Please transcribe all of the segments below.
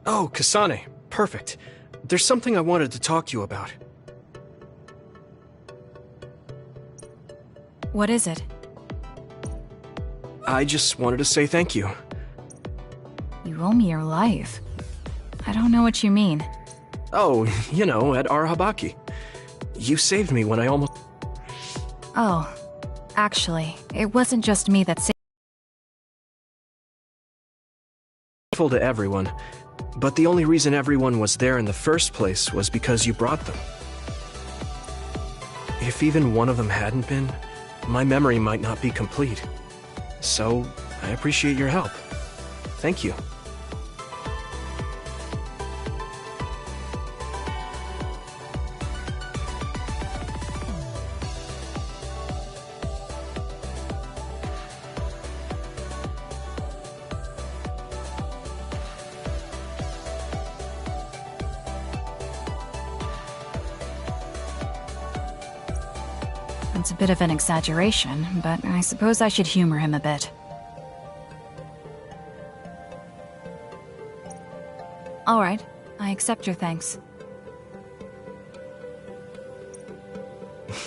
Oh, Kasane. Perfect. There's something I wanted to talk to you about. What is it? I just wanted to say thank you. You owe me your life. I don't know what you mean. Oh, you know, at Arahabaki. You saved me when I almost... Oh, actually, it wasn't just me that saved. Grateful to everyone, but the only reason everyone was there in the first place was because you brought them. If even one of them hadn't been, my memory might not be complete. So, I appreciate your help. Thank you. It's a bit of an exaggeration, but I suppose I should humor him a bit. Alright, I accept your thanks.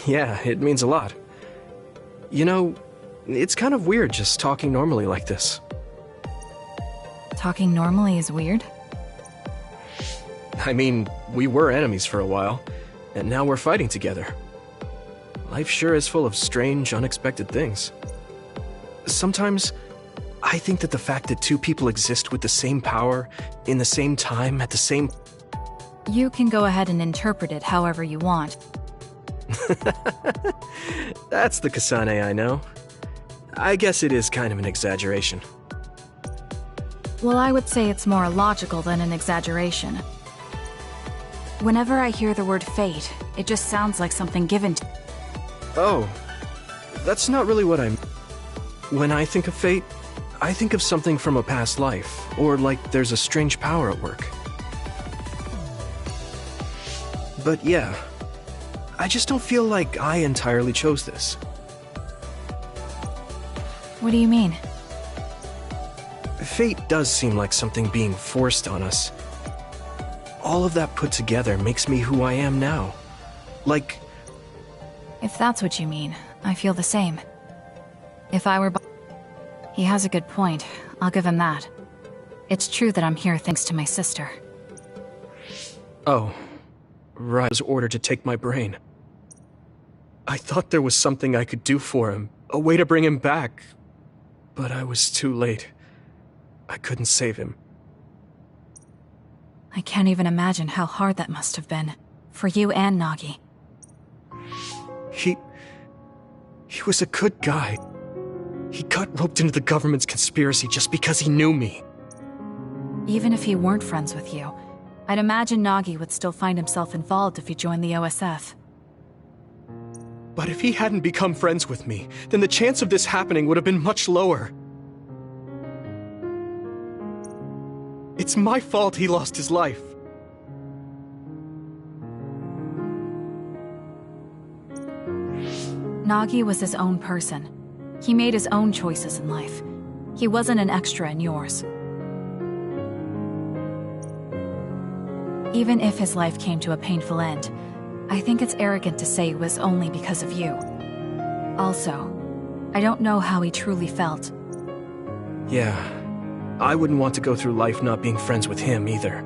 Yeah, it means a lot. You know, it's kind of weird just talking normally like this. Talking normally is weird? I mean, we were enemies for a while, and now we're fighting together. Life sure is full of strange, unexpected things. Sometimes, I think that the fact that two people exist with the same power, in the same time, at the same... You can go ahead and interpret it however you want. That's the Kasane I know. I guess it is kind of an exaggeration. Well, I would say it's more logical than an exaggeration. Whenever I hear the word fate, it just sounds like something given to... Oh, that's not really what I'm... When I think of fate, I think of something from a past life, or like there's a strange power at work. But yeah, I just don't feel like I entirely chose this. What do you mean? Fate does seem like something being forced on us. All of that put together makes me who I am now. Like... If that's what you mean, I feel the same. If I were... He has a good point, I'll give him that. It's true that I'm here thanks to my sister. Oh, right. I was ordered to take my brain. I thought there was something I could do for him, a way to bring him back. But I was too late. I couldn't save him. I can't even imagine how hard that must have been. For you and Nagi. He was a good guy. He got roped into the government's conspiracy just because he knew me. Even if he weren't friends with you, I'd imagine Nagi would still find himself involved if he joined the OSF. But if he hadn't become friends with me, then the chance of this happening would have been much lower. It's my fault he lost his life. Nagi was his own person. He made his own choices in life. He wasn't an extra in yours. Even if his life came to a painful end, I think it's arrogant to say it was only because of you. Also, I don't know how he truly felt. Yeah, I wouldn't want to go through life not being friends with him either.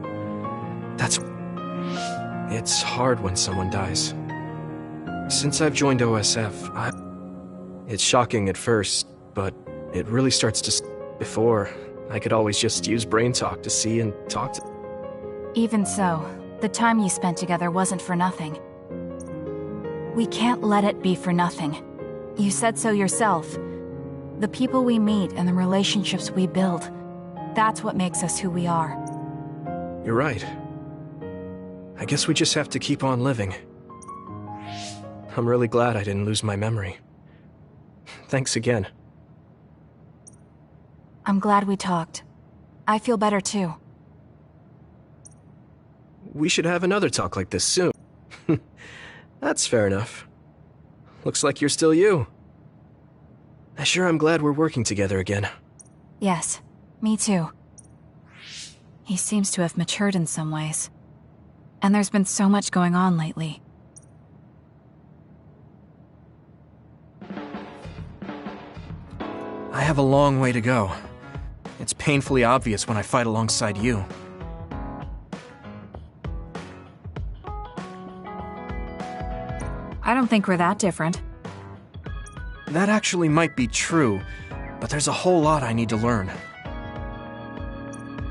It's hard when someone dies. Since I've joined OSF, It's shocking at first, but it really starts to... Before, I could always just use brain talk to see and talk to... Even so, the time you spent together wasn't for nothing. We can't let it be for nothing. You said so yourself. The people we meet and the relationships we build, that's what makes us who we are. You're right. I guess we just have to keep on living. I'm really glad I didn't lose my memory. Thanks again. I'm glad we talked. I feel better too. We should have another talk like this soon. That's fair enough. Looks like you're still you. I sure am glad we're working together again. Yes, me too. He seems to have matured in some ways. And there's been so much going on lately. I have a long way to go. It's painfully obvious when I fight alongside you. I don't think we're that different. That actually might be true, but there's a whole lot I need to learn.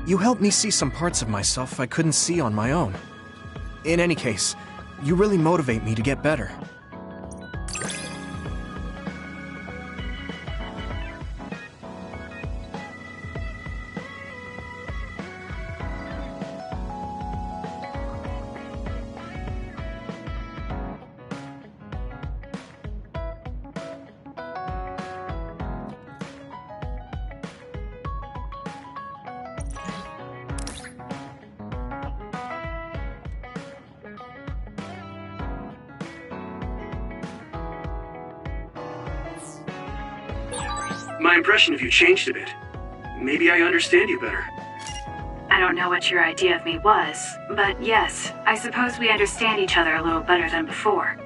You helped me see some parts of myself I couldn't see on my own. In any case, you really motivate me to get better. My impression of you changed a bit. Maybe I understand you better. I don't know what your idea of me was, but yes, I suppose we understand each other a little better than before.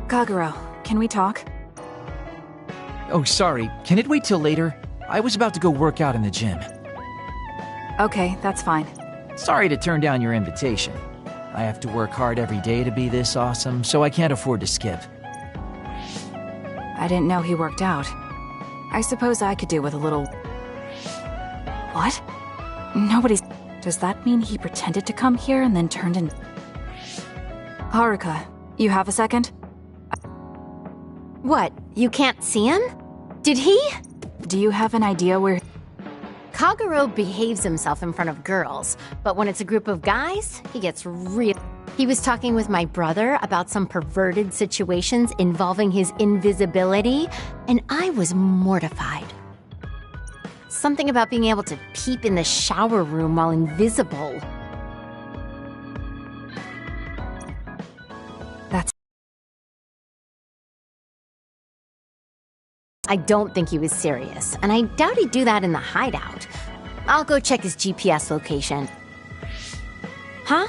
Kagero, can we talk? Oh, sorry. Can it wait till later? I was about to go work out in the gym. Okay, that's fine. Sorry to turn down your invitation. I have to work hard every day to be this awesome, so I can't afford to skip. I didn't know he worked out. I suppose I could do with a little... What? Nobody's... Does that mean he pretended to come here and then turned in... Haruka, you have a second? What, you can't see him? Did he? Do you have an idea where... Kagero behaves himself in front of girls, but when it's a group of guys, he gets real. He was talking with my brother about some perverted situations involving his invisibility, and I was mortified. Something about being able to peep in the shower room while invisible. I don't think he was serious, and I doubt he'd do that in the hideout. I'll go check his GPS location. Huh?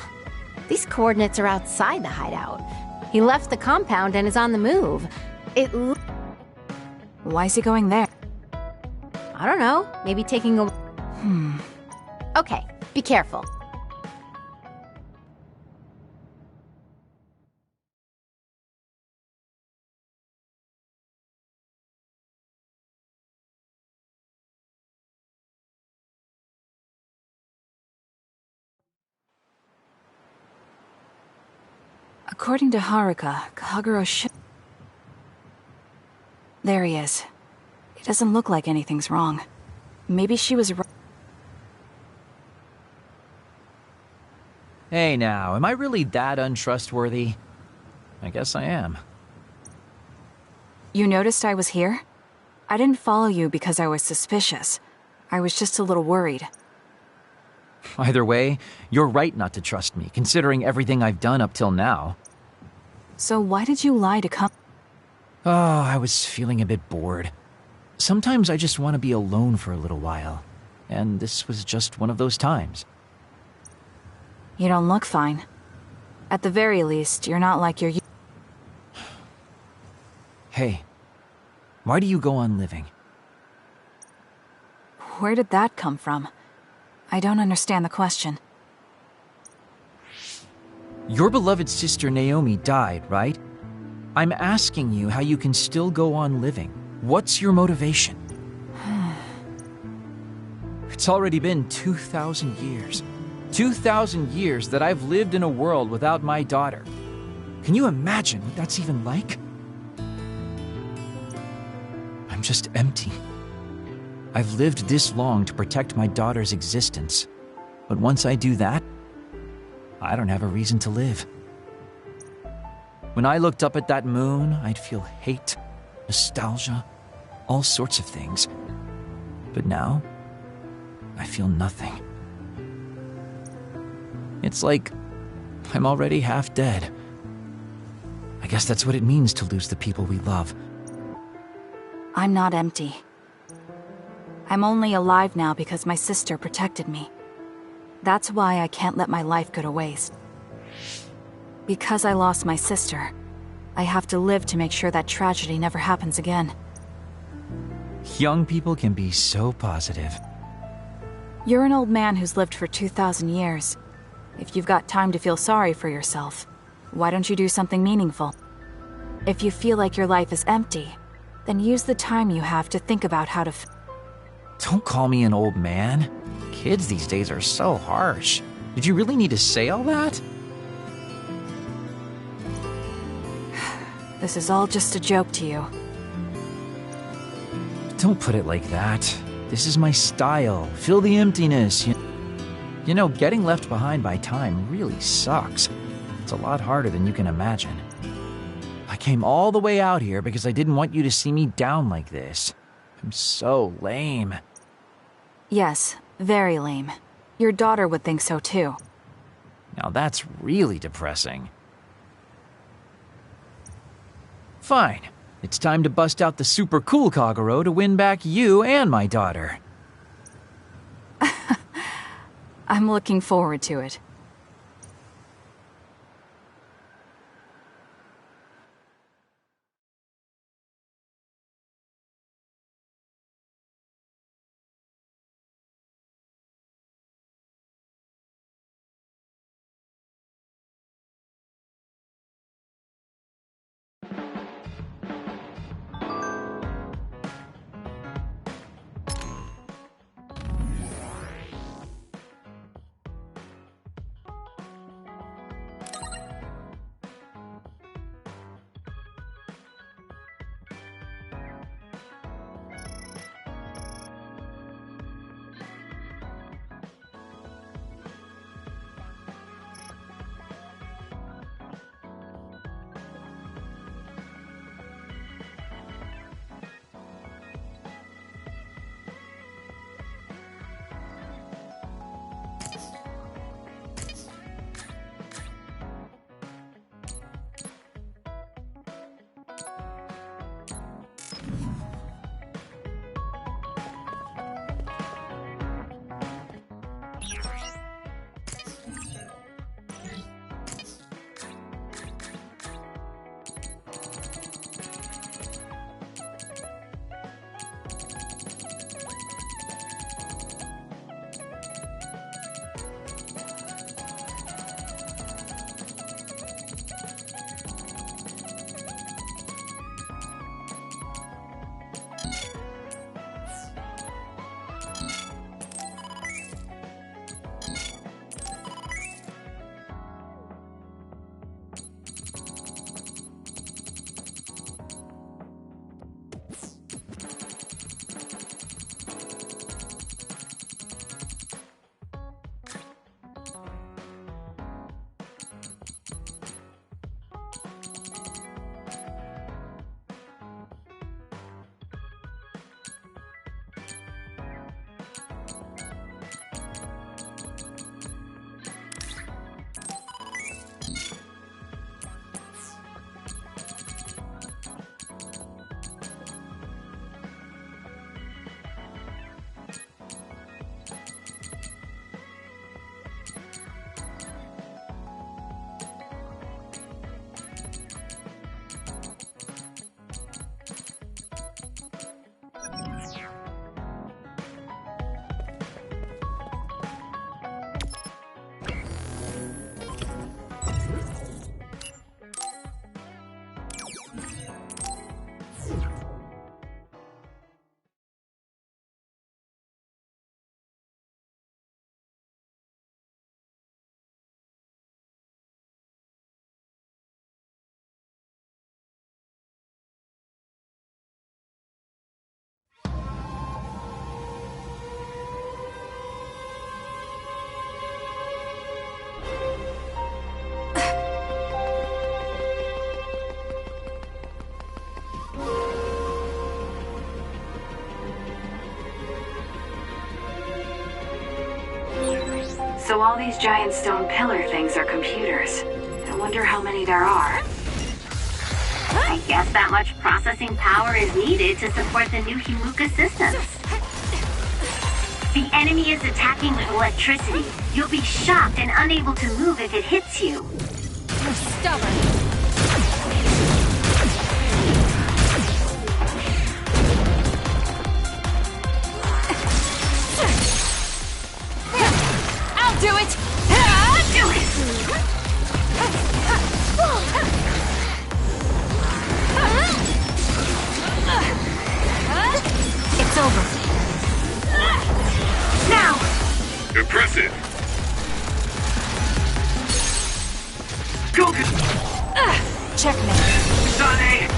These coordinates are outside the hideout. He left the compound and is on the move. Why is he going there? I don't know. Maybe taking a... Okay, be careful. According to Haruka, Kagero should... There he is. It doesn't look like anything's wrong. Maybe she was... Hey now, am I really that untrustworthy? I guess I am. You noticed I was here? I didn't follow you because I was suspicious. I was just a little worried. Either way, you're right not to trust me, considering everything I've done up till now. So why did you lie to come? Oh, I was feeling a bit bored. Sometimes I just want to be alone for a little while, and this was just one of those times. You don't look fine. At the very least, you're not like your... Hey, why do you go on living? Where did that come from? I don't understand the question. Your beloved sister Naomi died, right? I'm asking you how you can still go on living. What's your motivation? It's already been 2,000 years. 2,000 years that I've lived in a world without my daughter. Can you imagine what that's even like? I'm just empty. I've lived this long to protect my daughter's existence. But once I do that, I don't have a reason to live. When I looked up at that moon, I'd feel hate, nostalgia, all sorts of things. But now, I feel nothing. It's like I'm already half dead. I guess that's what it means to lose the people we love. I'm not empty. I'm only alive now because my sister protected me. That's why I can't let my life go to waste. Because I lost my sister, I have to live to make sure that tragedy never happens again. Young people can be so positive. You're an old man who's lived for 2,000 years. If you've got time to feel sorry for yourself, why don't you do something meaningful? If you feel like your life is empty, then use the time you have to think about how to Don't call me an old man. Kids these days are so harsh. Did you really need to say all that? This is all just a joke to you. Don't put it like that. This is my style. Fill the emptiness. You know, getting left behind by time really sucks. It's a lot harder than you can imagine. I came all the way out here because I didn't want you to see me down like this. I'm so lame. Yes, very lame. Your daughter would think so too. Now that's really depressing. Fine. It's time to bust out the super cool Kagero to win back you and my daughter. I'm looking forward to it. So all these giant stone pillar things are computers. I wonder how many there are. I guess that much processing power is needed to support the new Himuka systems. The enemy is attacking with electricity. You'll be shocked and unable to move if it hits you. You're stubborn. I'll do it! Do it! It's over. Now! Impressive! Go, Checkmate. Kasane!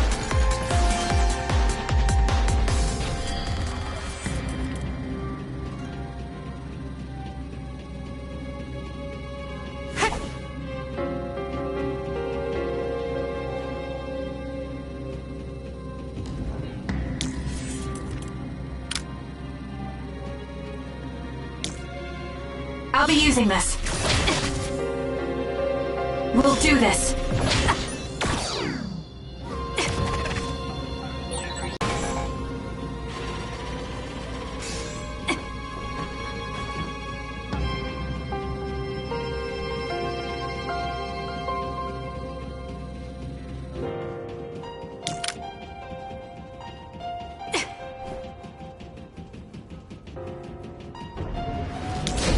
I'll be using this. We'll do this.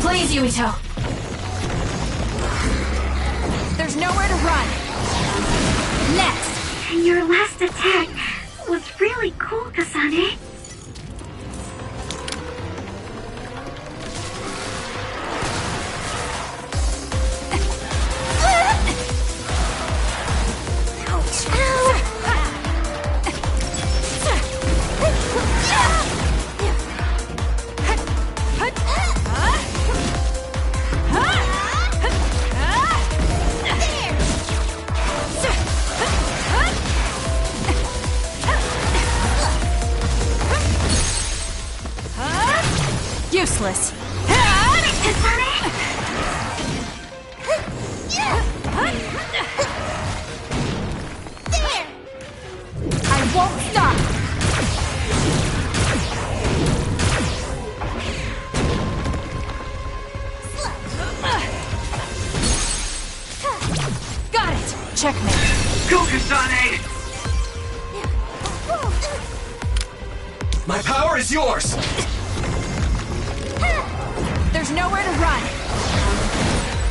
Please, Yuito. There's nowhere to run. Next. Your last attack was really cool, Kasane. Useless. I won't stop. Got it. Checkmate. Go, Kasane! My power is yours! There's nowhere to run.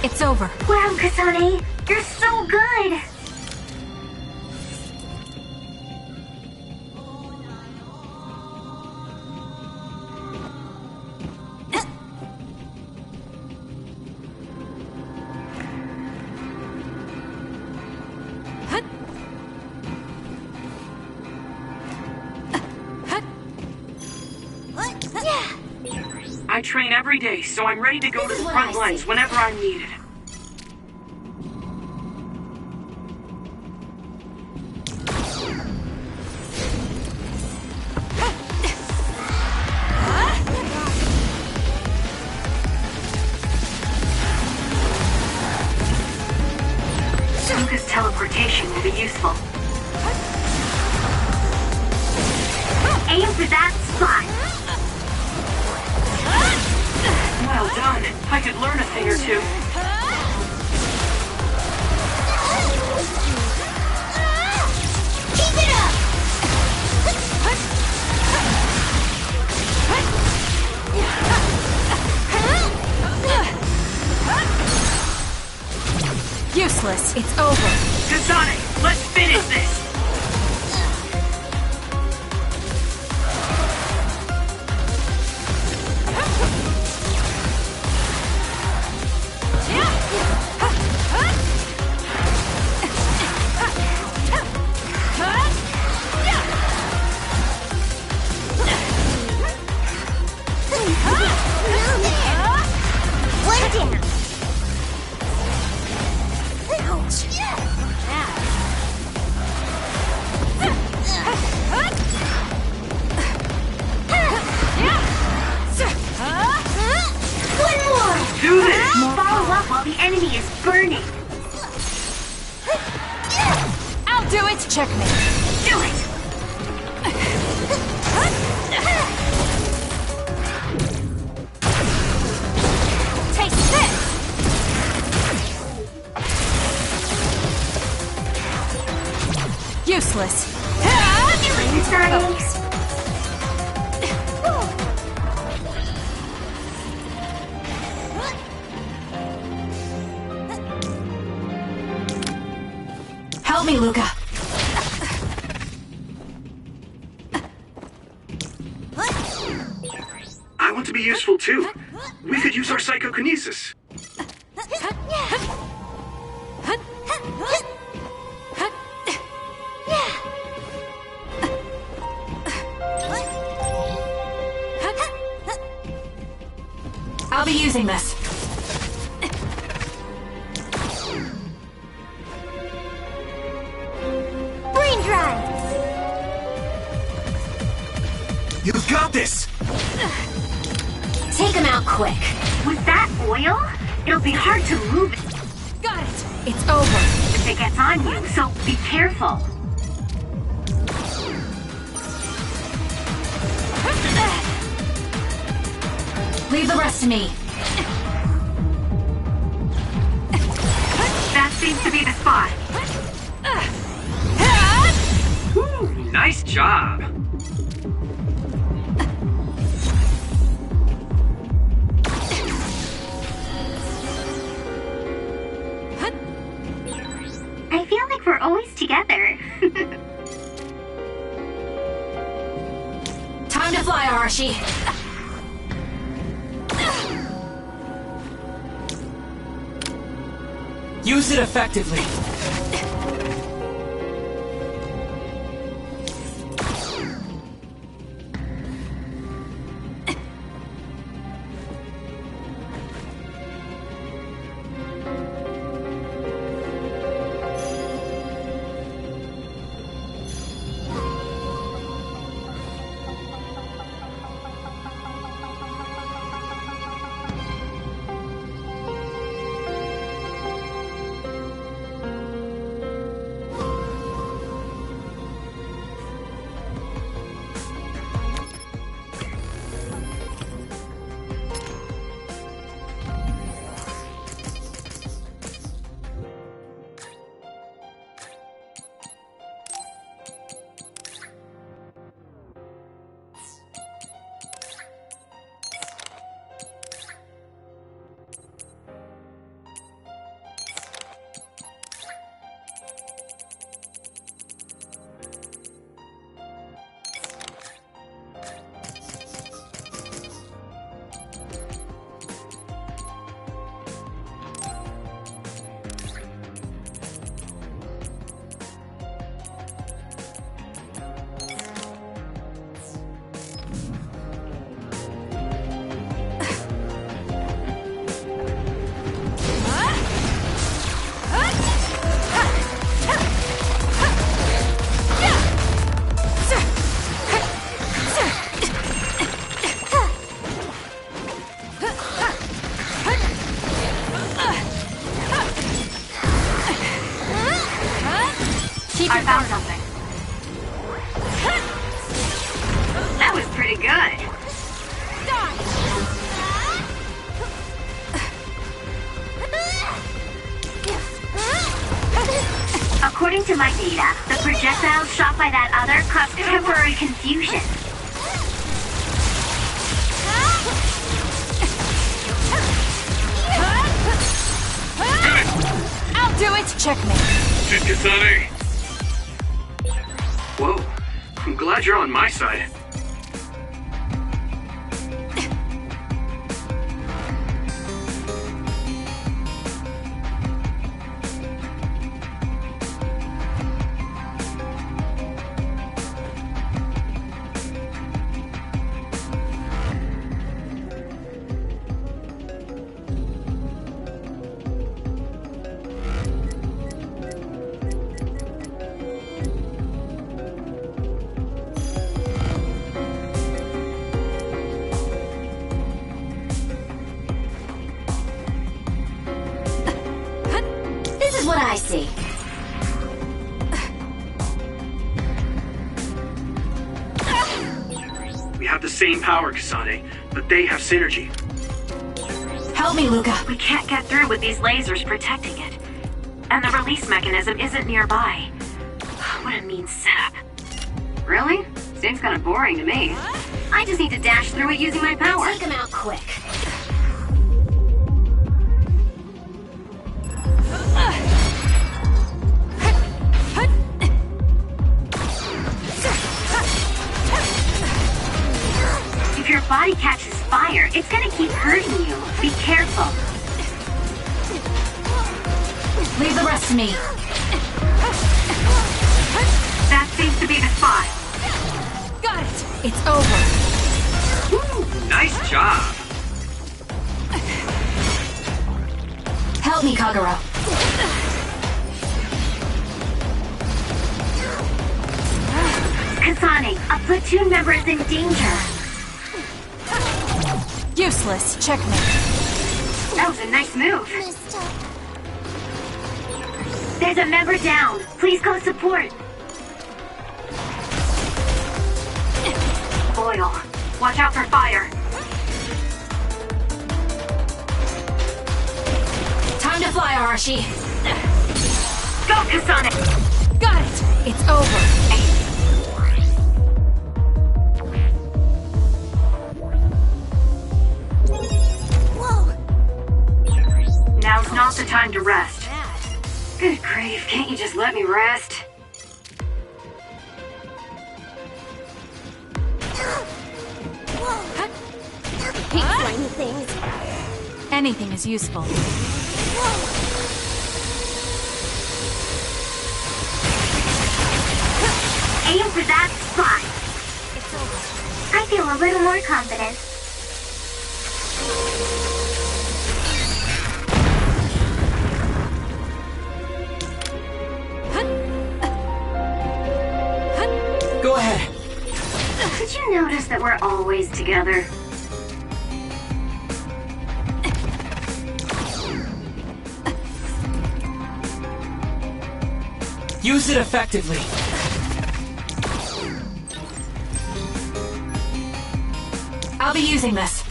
It's over. Wow, Kasane, you're so good! I train every day, so I'm ready to go to the front lines whenever I'm needed. Lucas' teleportation will be useful. Aim for that spot! Well done. I could learn a thing or two. Keep it up! Useless. It's over. Kasane, let's finish this! One down! Ouch! burning. I'll do it! Checkmate. Do it! Taste this! Useless. Kasane. Help me, Luca. I want to be useful too. We could use our psychokinesis. I'll be using this. Brain drive! You got this! Take him out quick. With that oil, it'll be hard to move it Got it. It's over. if it gets on you, so be careful. Leave the rest to me. That seems to be the spot. Whew, nice job. I feel like we're always together. Time to fly, Arashi. Use it effectively. I found something. That was pretty good. According to my data, the projectiles shot by that other caused temporary confusion. I'll do it! Checkmate. Shoot, Kasane. Whoa, I'm glad you're on my side. We have the same power, Kasane, but they have synergy. Help me, Luca. We can't get through with these lasers protecting it. And the release mechanism isn't nearby. What a mean setup. Really? Seems kind of boring to me. I just need to dash through it using my power. Take him out quick. If your body catches fire, it's gonna keep hurting you. Be careful. Leave the rest to me. That seems to be the spot. Got it. It's over. Ooh, nice job. Help me, Kagero. Kasane, a platoon member is in danger. Useless. Checkmate. That was a nice move. There's a member down. Please go support. Oil. Watch out for fire. Time to fly, Arashi. Go, Kasane! Got it. It's over. Now's not the time to rest. Good grief, can't you just let me rest? Hate slimy things. Anything is useful. Aim for that spot. I feel a little more confident. Go ahead. Did you notice that we're always together? Use it effectively. I'll be using this.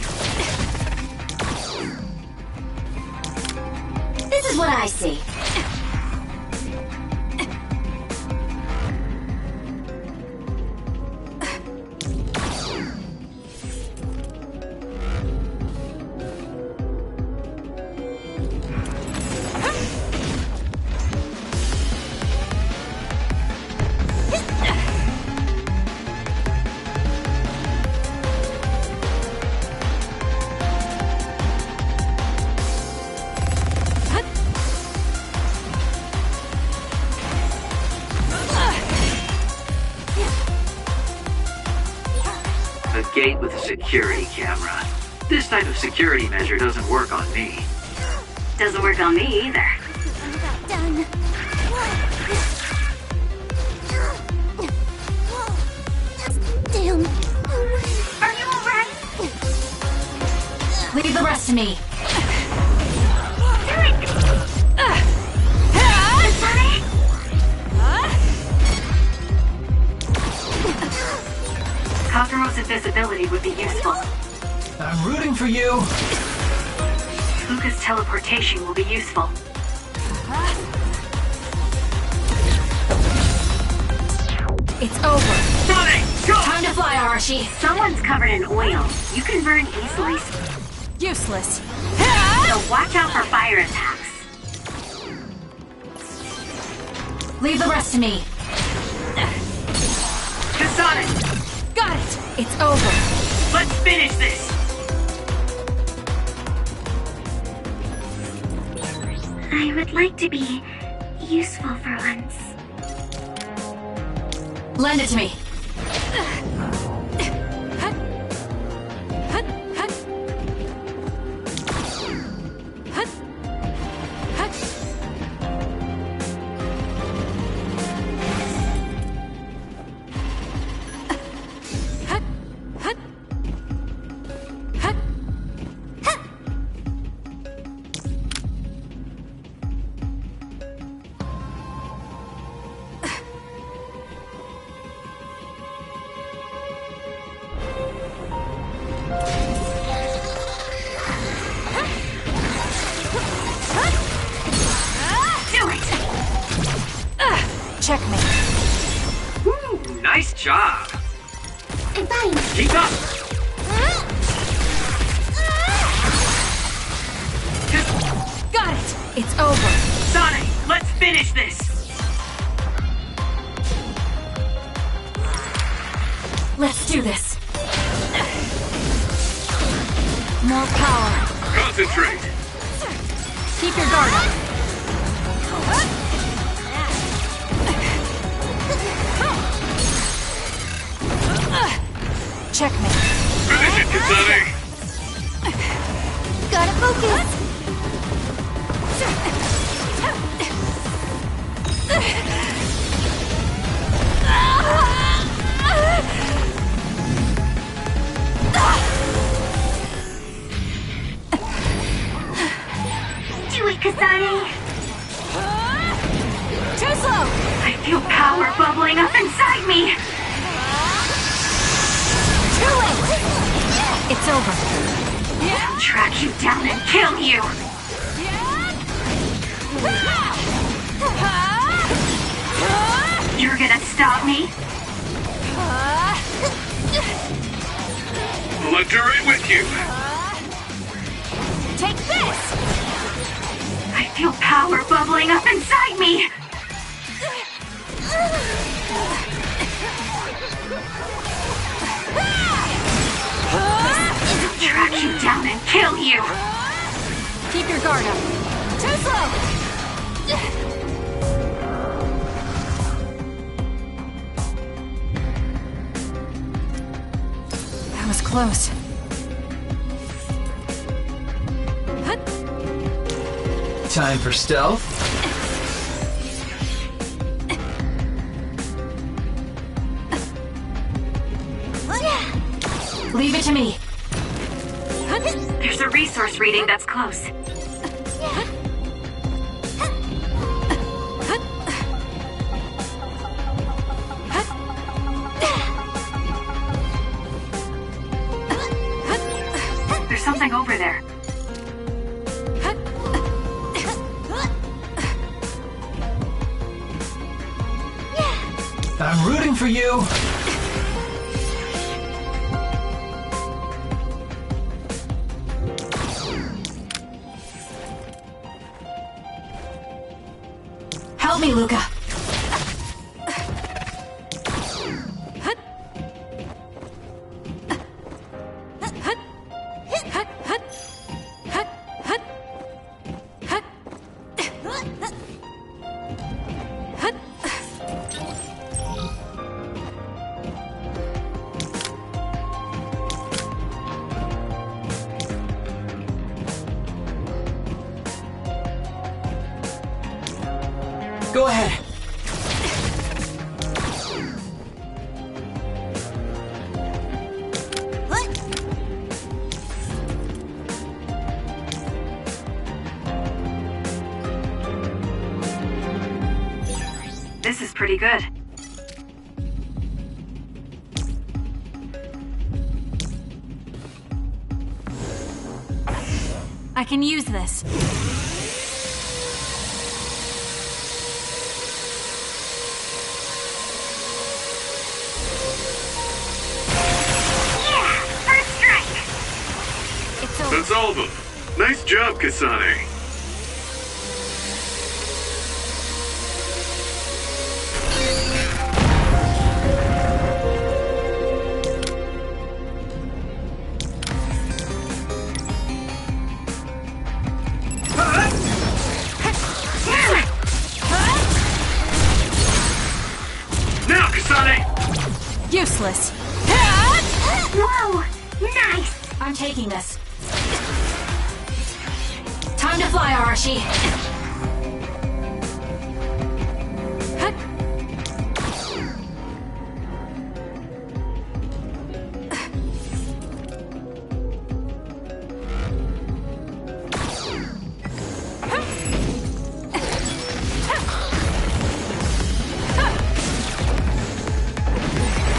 This is what I see. Gate with a security camera. This type of security measure doesn't work on me. Doesn't work on me either. Done. Damn. Are you alright? Leave the rest to me. Kagero's invisibility would be useful. I'm rooting for you. Luca's teleportation will be useful. It's over. Sonic, go! Time to fly, Arashi. Someone's covered in oil. You can burn easily, Useless. so watch out for fire attacks. Leave the rest to me. Kasane, Got it. It's over. let's finish this! I would like to be useful for once. Lend it to me. Keep up! Got it! It's over. Sonic, let's finish this! Let's do this. More power. Concentrate. Keep your guard up. Checkmate. Finish it, Kasane. Gotta focus. Do it, Kasane! Too slow! I feel power bubbling up inside me! Too late! It's over. I'll track you down and kill you! You're gonna stop me? Let her in with you. Take this! I feel power bubbling up inside me! I'll track you down and kill you! Keep your guard up. Too slow! That was close. Time for stealth. Leave it to me. There's a resource reading that's close. There's something over there. I'm rooting for you. Help me, Luca. Go ahead. This is pretty good. I can use this. That's all of them. Nice job, Kasane. Now, Kasane! Useless. Whoa! Nice! I'm taking this. Time to fly, Arashi.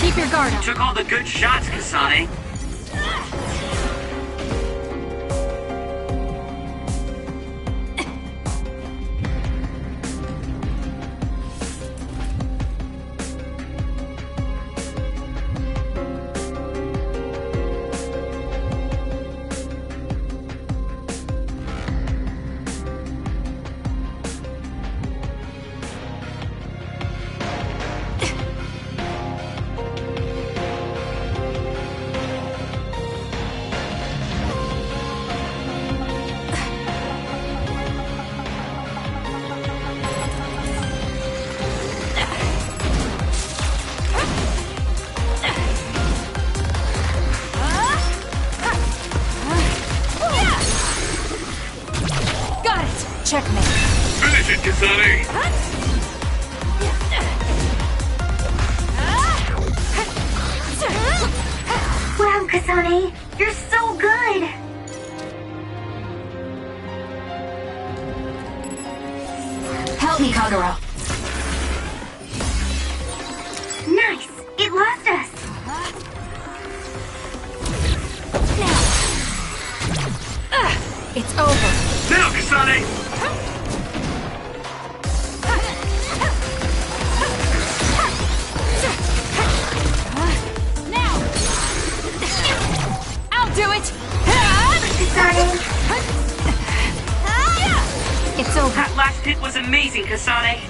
Keep your guard up. Took all the good shots, Kasane. Checkmate. Finish it, Kasane! Wow, Kasane, you're so good! Help me, Kagero. Nice! It lost us! It's over. Now, Kasane! Now! I'll do it! Kasane! It's over. That last hit was amazing, Kasane.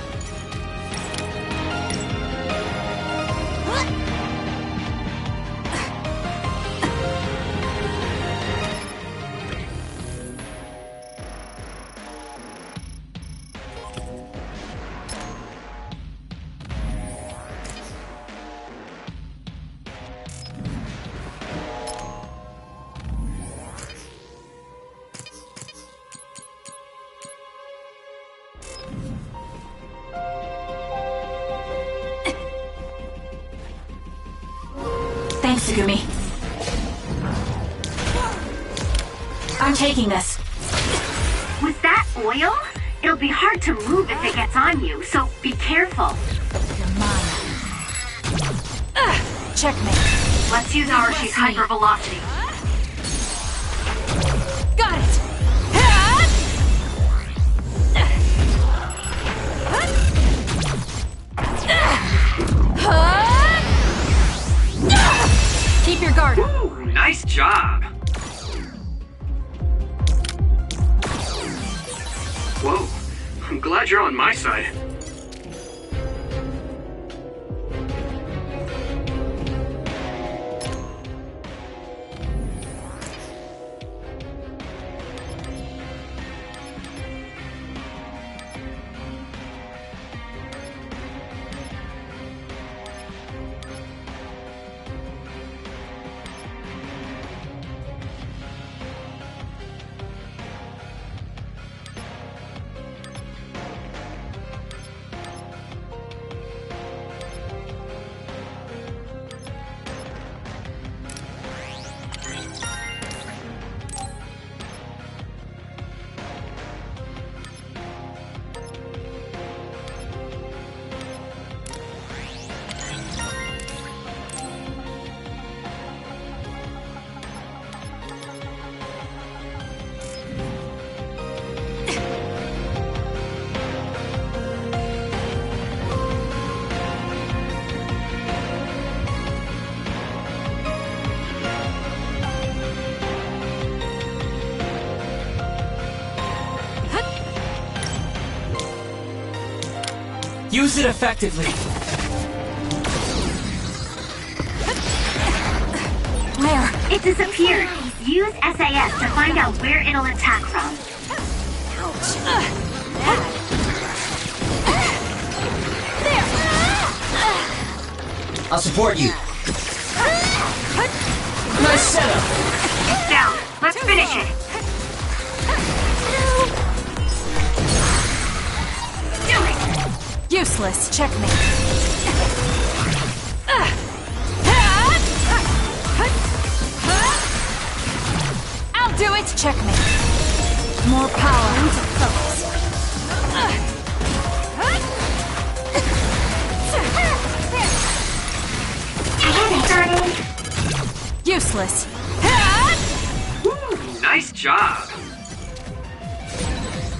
Thanks, Sugumi. I'm taking this. With that oil, it'll be hard to move if it gets on you, so be careful. You're mine. Checkmate. Let's use Archie's hypervelocity. Got it! Keep your guard up. Ooh, nice job. Whoa, I'm glad you're on my side. Use it effectively. Where? It disappeared. Use SAS to find out where it'll attack from. I'll support you. Nice setup. It's down. Let's finish it. Do it! Useless. Checkmate. I'll do it. Checkmate. More power. Need to focus. Useless. Ooh, nice job.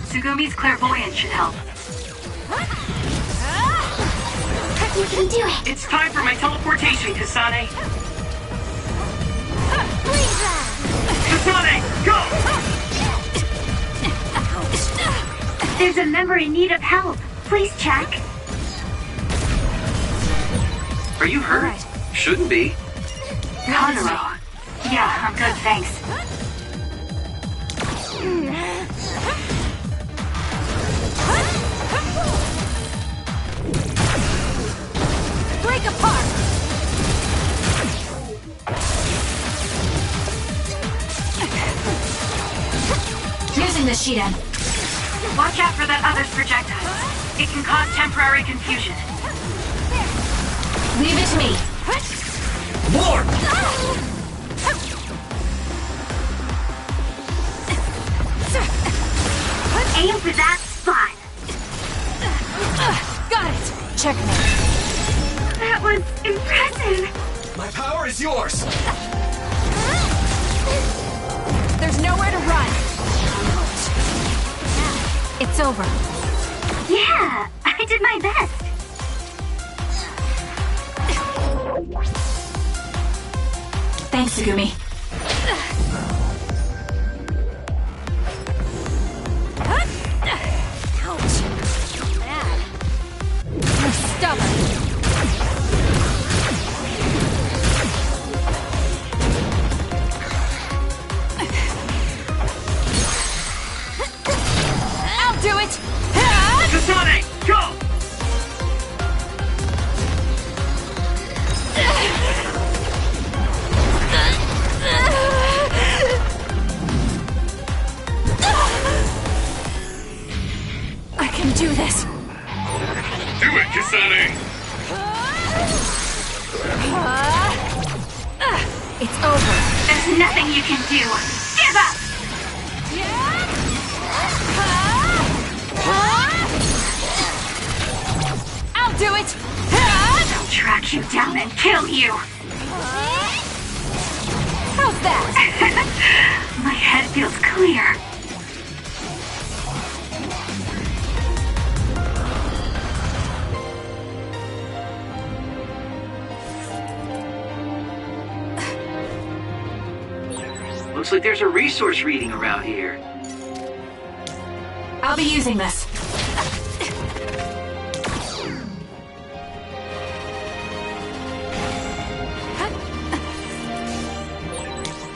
Sugumi's clairvoyance should help. You can do it! It's time for my teleportation, Kasane. Kasane, go! There's a member in need of help. Please check. Are you hurt? Alright. Shouldn't be. Kagero. Yeah, I'm good, thanks. Break apart. Using the Shiden. Watch out for that other's projectiles. It can cause temporary confusion. Leave it to me. More! Aim for that spot. Got it. Checkmate. That was impressive. My power is yours! There's nowhere to run. It's over. Yeah, I did my best. Thanks, Sugumi. Ouch. Bad. You're stubborn. I'll do it. Kasane, go! I can do this. Do it, Kasane! It's over. There's nothing you can do. Give up! I'll do it. I'll track you down and kill you. How's that? My head feels clear. Looks like there's a resource reading around here. I'll be using this.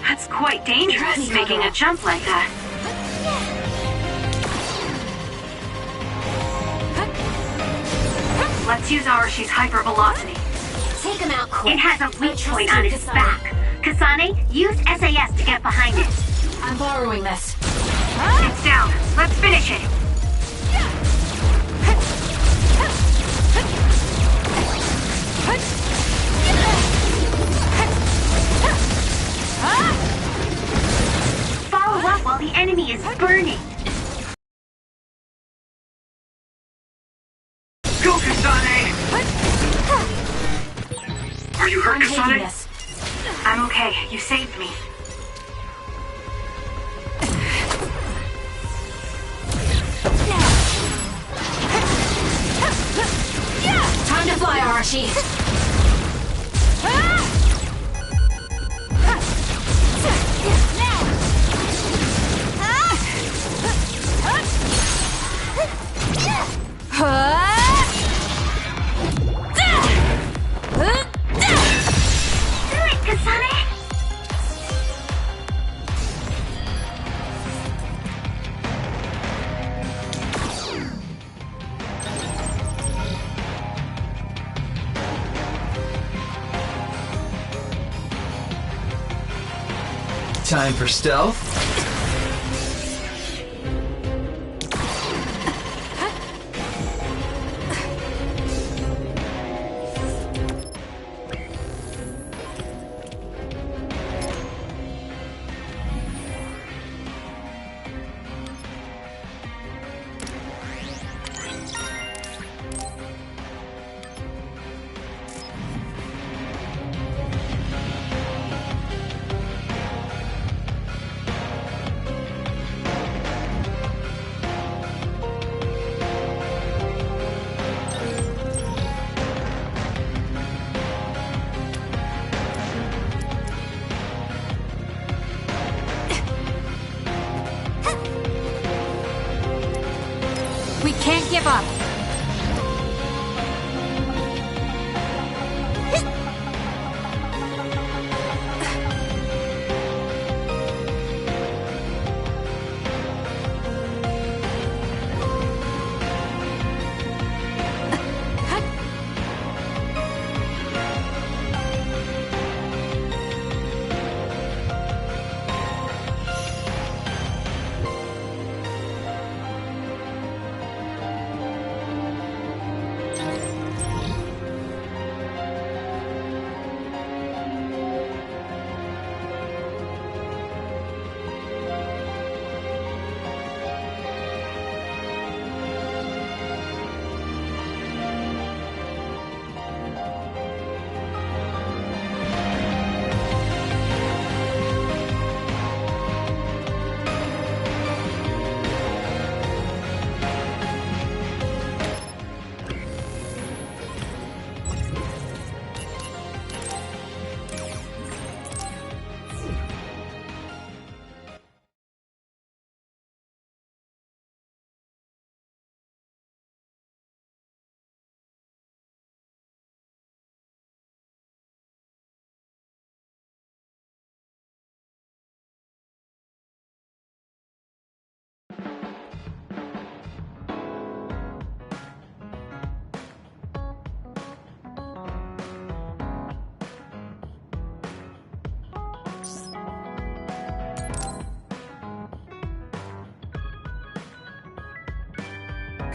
That's quite dangerous, making a jump like that. Let's use Arashi's hypervelocity. Take him out quick. It has a weak point on its back. Kasane, use SAS to get behind it. I'm borrowing this. It's down. Let's finish it. Follow up while the enemy is burning. Go, Kasane! Are you hurt, I'm taking Kasane? this. I'm okay. You saved me. Time to fly, Arashi. Do it, Kasane! Time for stealth. We can't give up.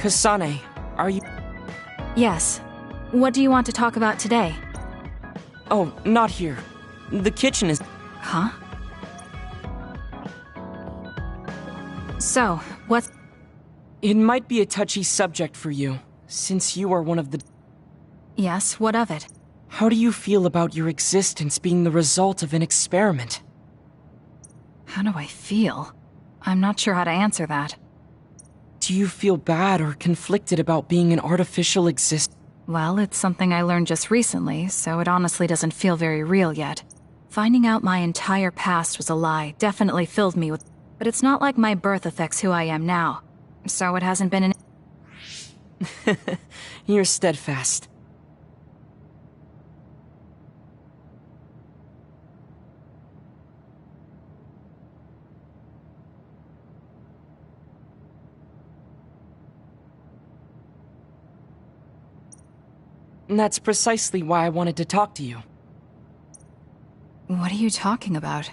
Kasane, are you... Yes. What do you want to talk about today? Oh, not here. The kitchen is... Huh? So, what's... It might be a touchy subject for you, since you are one of the... Yes, what of it? How do you feel about your existence being the result of an experiment? How do I feel? I'm not sure how to answer that. Do you feel bad or conflicted about being an artificial Well, it's something I learned just recently, so it honestly doesn't feel very real yet. Finding out my entire past was a lie definitely filled me with... But it's not like my birth affects who I am now. So it hasn't been an... You're steadfast. And that's precisely why I wanted to talk to you. What are you talking about?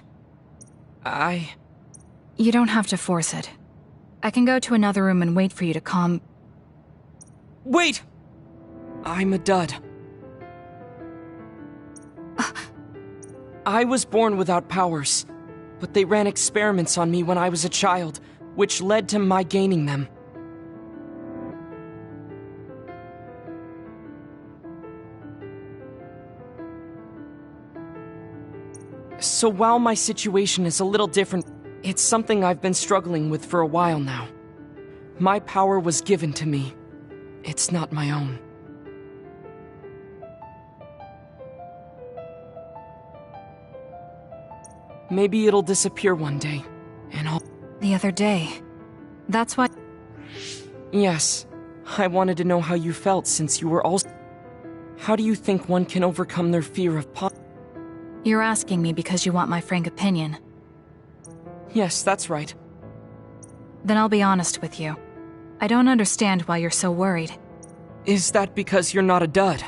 You don't have to force it. I can go to another room and wait for you to calm... Wait! I'm a dud. I was born without powers, but they ran experiments on me when I was a child, which led to my gaining them. So while my situation is a little different, it's something I've been struggling with for a while now. My power was given to me. It's not my own. Maybe it'll disappear one day, and I'll... The other day. That's why... Yes. I wanted to know how you felt since you were also... How do you think one can overcome their fear of You're asking me because you want my frank opinion. Yes, that's right. Then I'll be honest with you. I don't understand why you're so worried. Is that because you're not a dud?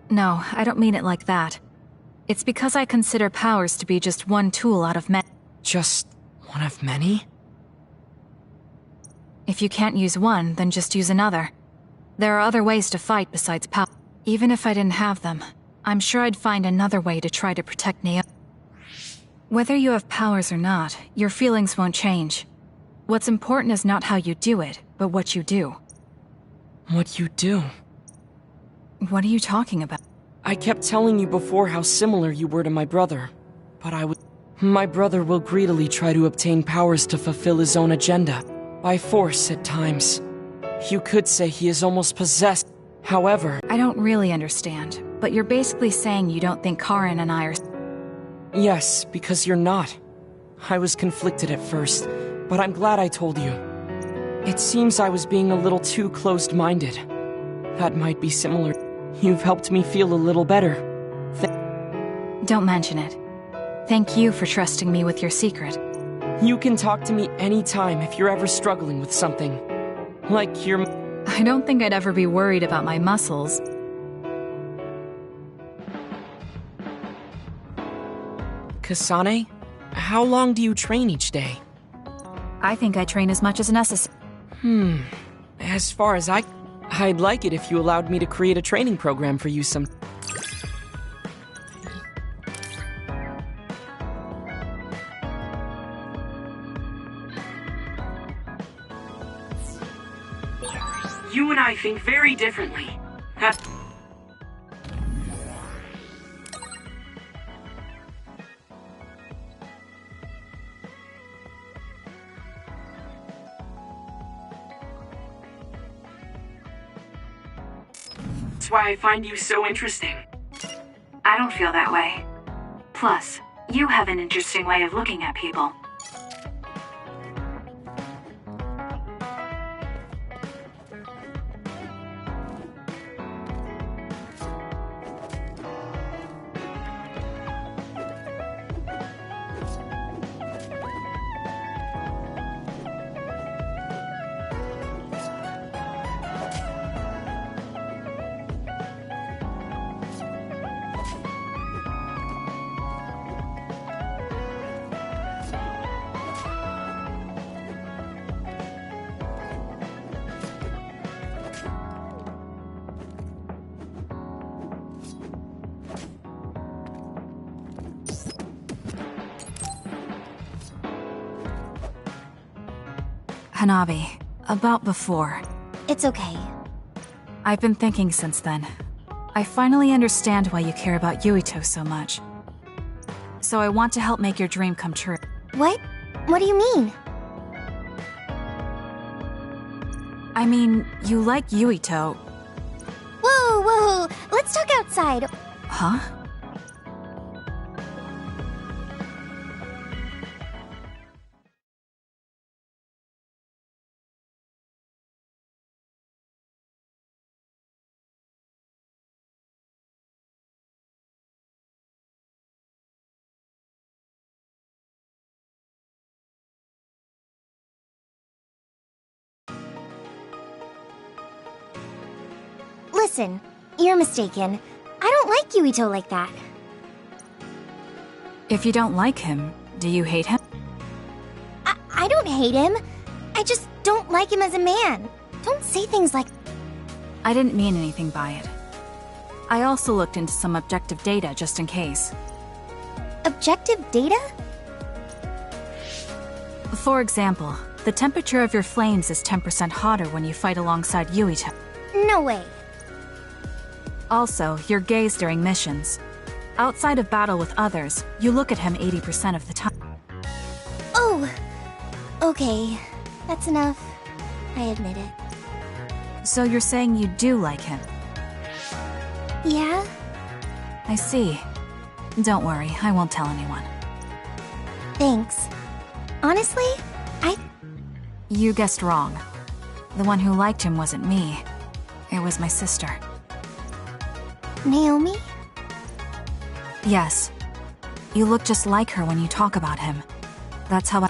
No, I don't mean it like that. It's because I consider powers to be just one tool out of many. Just one of many? If you can't use one, then just use another. There are other ways to fight besides power. Even if I didn't have them, I'm sure I'd find another way to try to protect Naomi. Whether you have powers or not, your feelings won't change. What's important is not how you do it, but what you do. What you do? What are you talking about? I kept telling you before how similar you were to my brother, but My brother will greedily try to obtain powers to fulfill his own agenda, by force at times. You could say he is almost possessed. However... I don't really understand, but you're basically saying you don't think Karin and I are... Yes, because you're not. I was conflicted at first, but I'm glad I told you. It seems I was being a little too closed-minded. That might be similar. You've helped me feel a little better. Don't mention it. Thank you for trusting me with your secret. You can talk to me anytime if you're ever struggling with something. Like your... I don't think I'd ever be worried about my muscles. Kasane, how long do you train each day? I think I train as much as necessary. As far as I'd like it if you allowed me to create a training program for you some... You and I think very differently. That's why I find you so interesting. I don't feel that way. Plus, you have an interesting way of looking at people. Hanabi, about before. It's okay. I've been thinking since then. I finally understand why you care about Yuito so much. So I want to help make your dream come true. What? What do you mean? I mean, you like Yuito. Whoa, whoa, let's talk outside. Huh? Listen, you're mistaken. I don't like Yuito like that. If you don't like him, do you hate him? I don't hate him. I just don't like him as a man. Don't say things like... I didn't mean anything by it. I also looked into some objective data just in case. Objective data? For example, the temperature of your flames is 10% hotter when you fight alongside Yuito. No way. Also, your gaze during missions. Outside of battle with others, you look at him 80% of the time. Oh, okay. That's enough. I admit it. So you're saying you do like him? Yeah? I see. Don't worry, I won't tell anyone. Thanks. Honestly, You guessed wrong. The one who liked him wasn't me. It was my sister. Naomi? Yes. You look just like her when you talk about him. That's how I...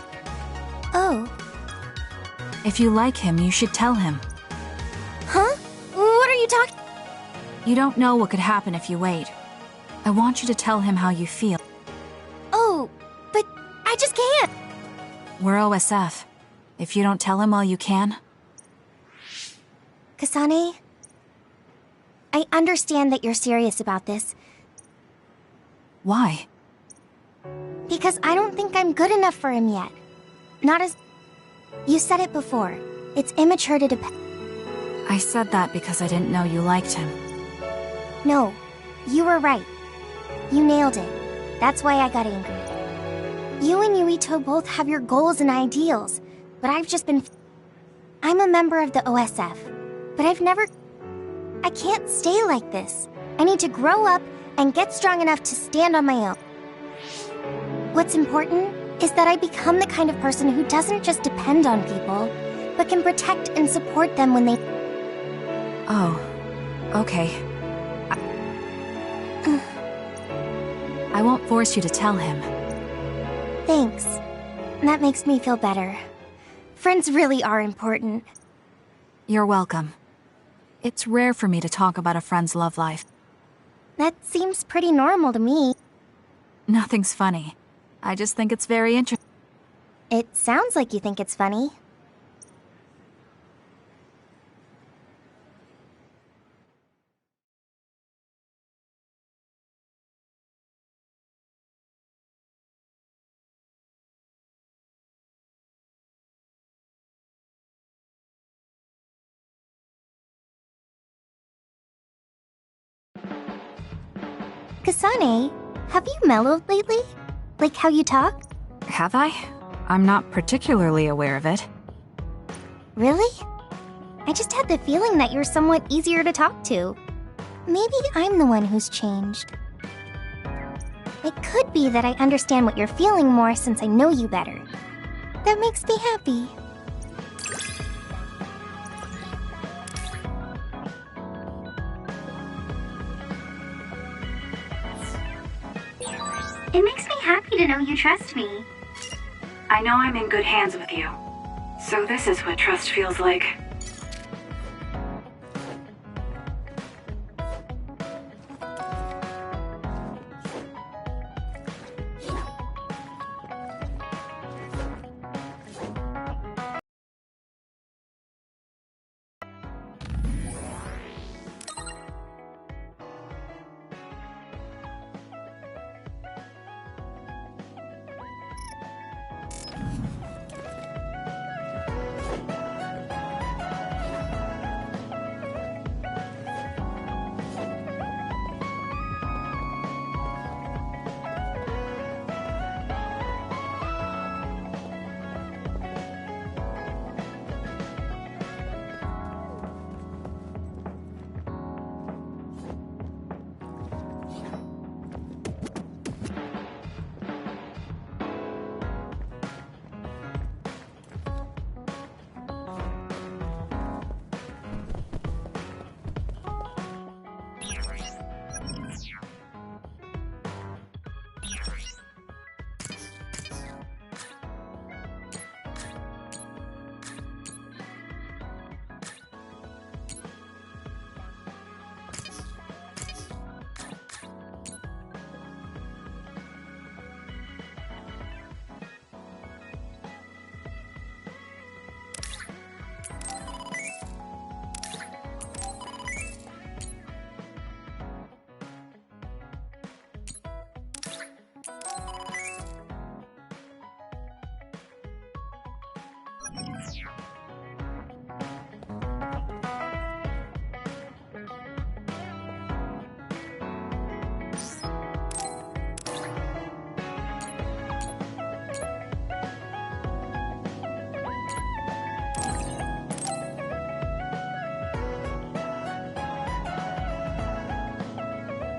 Oh. If you like him, you should tell him. Huh? What are you talking... You don't know what could happen if you wait. I want you to tell him how you feel. Oh, but I just can't. We're OSF. If you don't tell him while you can... Kasane, I understand that you're serious about this. Why? Because I don't think I'm good enough for him yet. Not as... You said it before. It's immature to depend... I said that because I didn't know you liked him. No, you were right. You nailed it. That's why I got angry. You and Yuito both have your goals and ideals, but I've just been... I'm a member of the OSF, but I've never... I can't stay like this. I need to grow up and get strong enough to stand on my own. What's important is that I become the kind of person who doesn't just depend on people, but can protect and support them when they... Oh, okay. I won't force you to tell him. Thanks. That makes me feel better. Friends really are important. You're welcome. It's rare for me to talk about a friend's love life. That seems pretty normal to me. Nothing's funny. I just think it's very interesting. It sounds like you think it's funny. Kasane, have you mellowed lately? Like how you talk? Have I? I'm not particularly aware of it. Really? I just had the feeling that you're somewhat easier to talk to. Maybe I'm the one who's changed. It could be that I understand what you're feeling more since I know you better. That makes me happy. It makes me happy to know you trust me. I know I'm in good hands with you. So this is what trust feels like.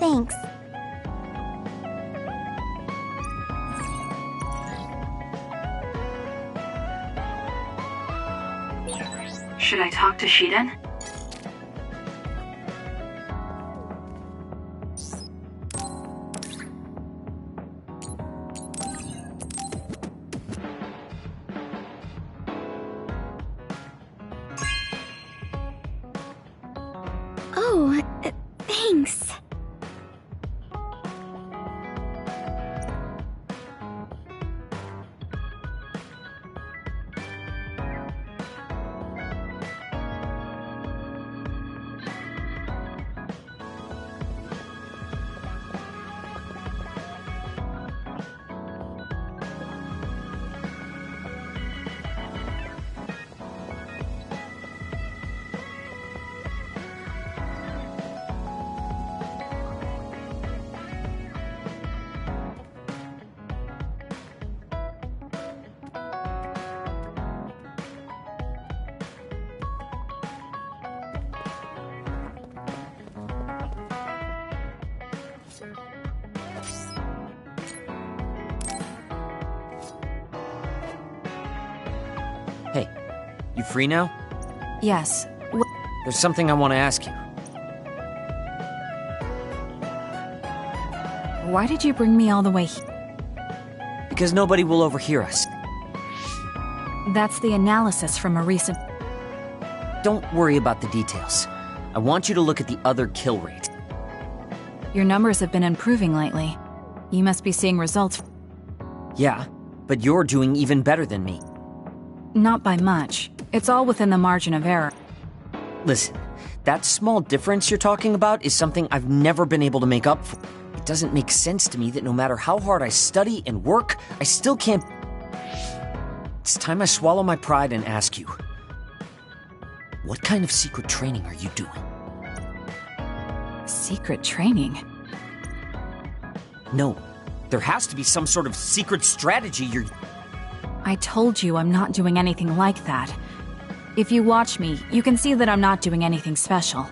Thanks. Should I talk to Shiden? Oh, thanks. Hey, you free now? Yes. There's something I want to ask you. Why did you bring me all the way here? Because nobody will overhear us. That's the analysis from a recent... Don't worry about the details. I want you to look at the other kill rate. Your numbers have been improving lately. You must be seeing results. Yeah, but you're doing even better than me. Not by much. It's all within the margin of error. Listen, that small difference you're talking about is something I've never been able to make up for. It doesn't make sense to me that no matter how hard I study and work, I still can't... It's time I swallow my pride and ask you. What kind of secret training are you doing? Secret training? No. There has to be some sort of secret strategy you're... I told you I'm not doing anything like that. If you watch me, you can see that I'm not doing anything special.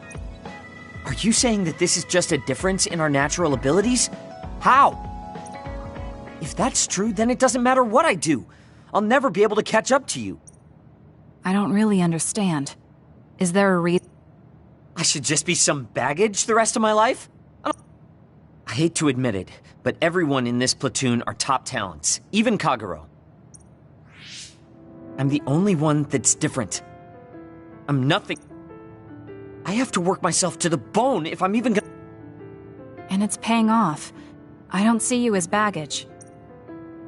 Are you saying that this is just a difference in our natural abilities? How? If that's true, then it doesn't matter what I do. I'll never be able to catch up to you. I don't really understand. Is there a reason? I should just be some baggage the rest of my life? I hate to admit it, but everyone in this platoon are top talents, even Kagero. I'm the only one that's different. I'm nothing. I have to work myself to the bone if I'm even gonna... And it's paying off. I don't see you as baggage.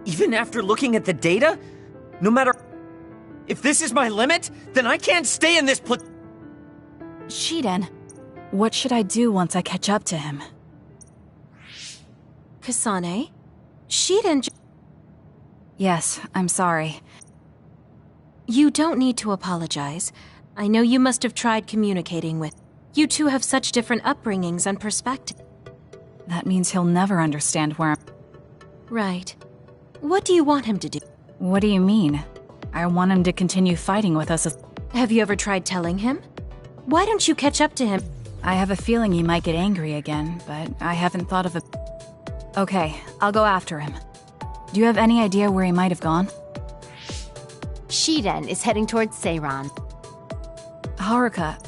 Even after looking at the data? No matter... If this is my limit, then I can't stay in this Shiden, what should I do once I catch up to him? Kasane? Shiden... Yes, I'm sorry. You don't need to apologize. I know you must have tried communicating with... You two have such different upbringings and perspectives. That means he'll never understand where I'm... Right. What do you want him to do? What do you mean? I want him to continue fighting with us as... Have you ever tried telling him? Why don't you catch up to him? I have a feeling he might get angry again, but I haven't thought of a... Okay, I'll go after him. Do you have any idea where he might have gone? Shiden is heading towards Seiran. Haruka.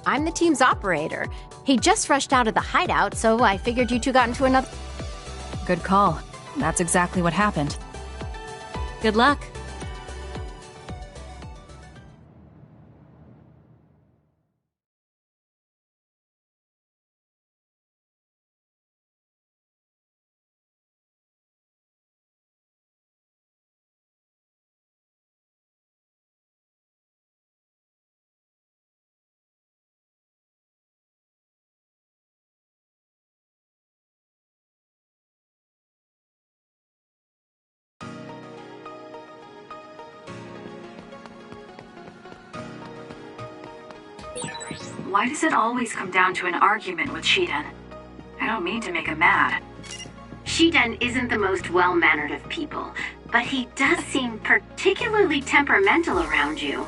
I'm the team's operator. He just rushed out of the hideout, so I figured you two got into another... Good call. That's exactly what happened. Good luck. Why does it always come down to an argument with Shiden? I don't mean to make him mad. Shiden isn't the most well-mannered of people, but he does seem particularly temperamental around you.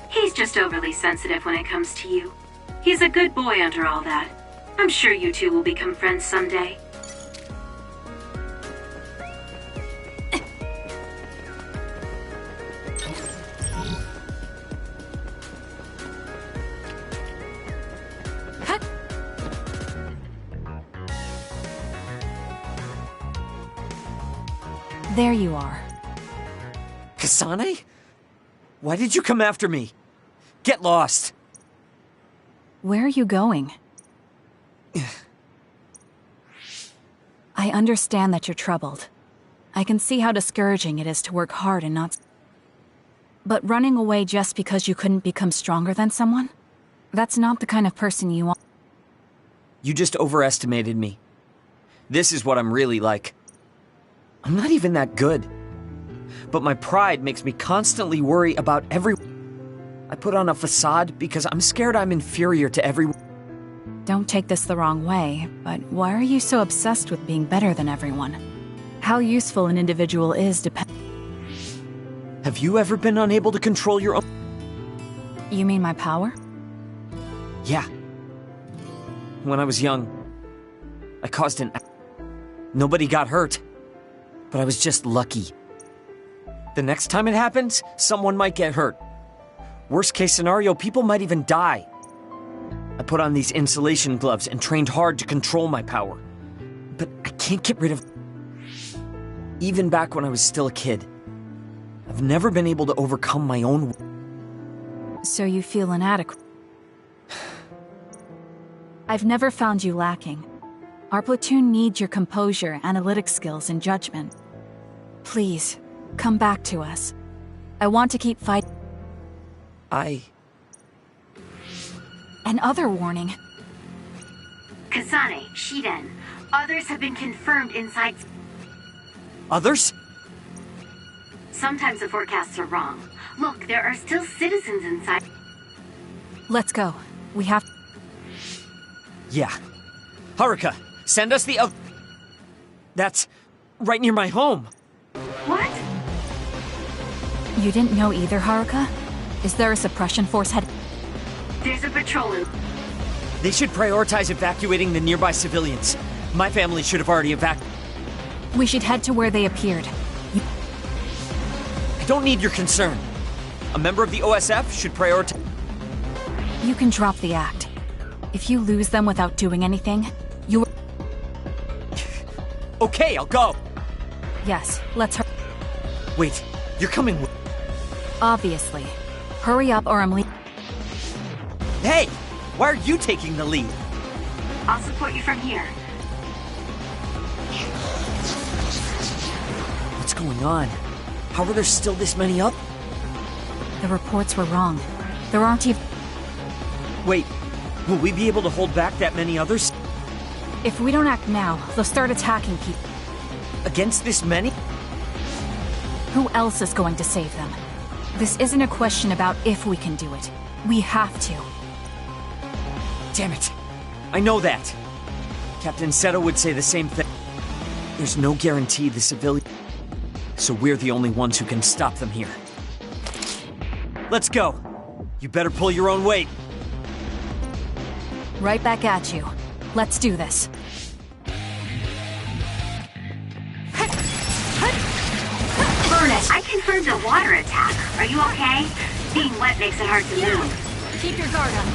He's just overly sensitive when it comes to you. He's a good boy under all that. I'm sure you two will become friends someday. There you are. Kasane? Why did you come after me? Get lost. Where are you going? I understand that you're troubled. I can see how discouraging it is to work hard and not... But running away just because you couldn't become stronger than someone? That's not the kind of person you are. You just overestimated me. This is what I'm really like. I'm not even that good. But my pride makes me constantly worry about everyone. I put on a facade because I'm scared I'm inferior to everyone. Don't take this the wrong way, but why are you so obsessed with being better than everyone? How useful an individual is depends... Have you ever been unable to control your own... You mean my power? Yeah. When I was young, I caused an... Nobody got hurt, but I was just lucky. The next time it happens, someone might get hurt. Worst case scenario, people might even die. I put on these insulation gloves and trained hard to control my power. But I can't get rid of... Even back when I was still a kid, I've never been able to overcome my own... So you feel inadequate? I've never found you lacking. Our platoon needs your composure, analytic skills, and judgment. Please, come back to us. I want to keep fighting. Another warning. Kasane, Shiden, others have been confirmed inside... Others? Sometimes the forecasts are wrong. Look, there are still citizens inside. Let's go. We have... Yeah. Haruka, send us the other... That's right near my home. What? You didn't know either, Haruka? Is there a suppression force head... There's a patrol in... They should prioritize evacuating the nearby civilians. My family should have already evacuated. We should head to where they appeared. I don't need your concern. A member of the OSF should prioritize... You can drop the act. If you lose them without doing anything, you... Okay, I'll go. Yes, let's hurry. Wait, you're coming with... Obviously. Hurry up or I'm leaving. Hey! Why are you taking the lead? I'll support you from here. What's going on? How are there still this many up? The reports were wrong. There aren't even... Wait, will we be able to hold back that many others? If we don't act now, they'll start attacking people. Against this many? Who else is going to save them? This isn't a question about if we can do it. We have to. Damn it. I know that. Captain Seto would say the same thing. There's no guarantee the civilian... So we're the only ones who can stop them here. Let's go. You better pull your own weight. Right back at you. Let's do this. Furnace, I confirmed a water attack. Are you okay? Being wet makes it hard to move. Keep your guard up.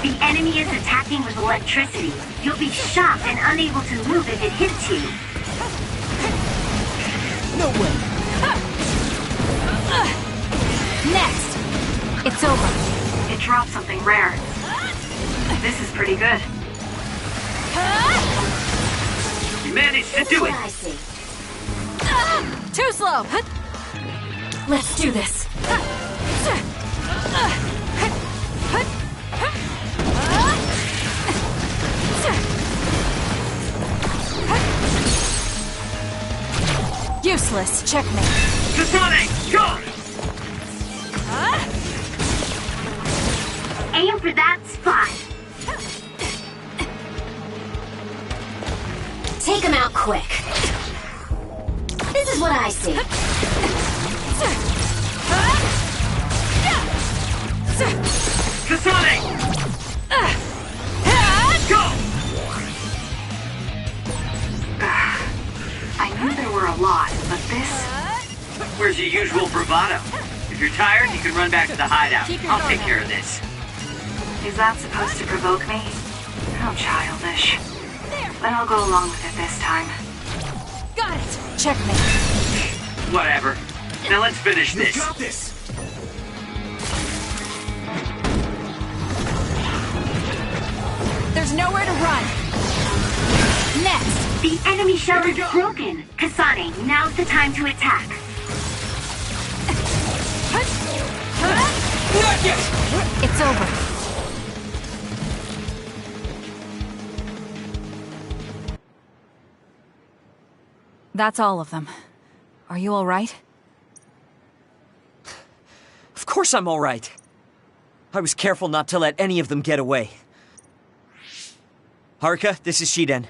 The enemy is attacking with electricity. You'll be shocked and unable to move if it hits you. No way. Next! It's over. It dropped something rare. This is pretty good. You managed to do it! I see. Too slow! Let's do this. Useless. Checkmate. Kasane, go! Aim for that spot. Take him out quick. This is what I see. Kasane! Go! you're tired, you can run back to the hideout. I'll take care of this. Is that supposed to provoke me? How childish. But I'll go along with it this time. Got it! Checkmate. Whatever. Now let's finish this. You got this! There's nowhere to run. Next! The enemy shell is broken. Kasane, now's the time to attack. Not yet! It's over. That's all of them. Are you all right? Of course I'm all right. I was careful not to let any of them get away. Haruka, this is Shiden.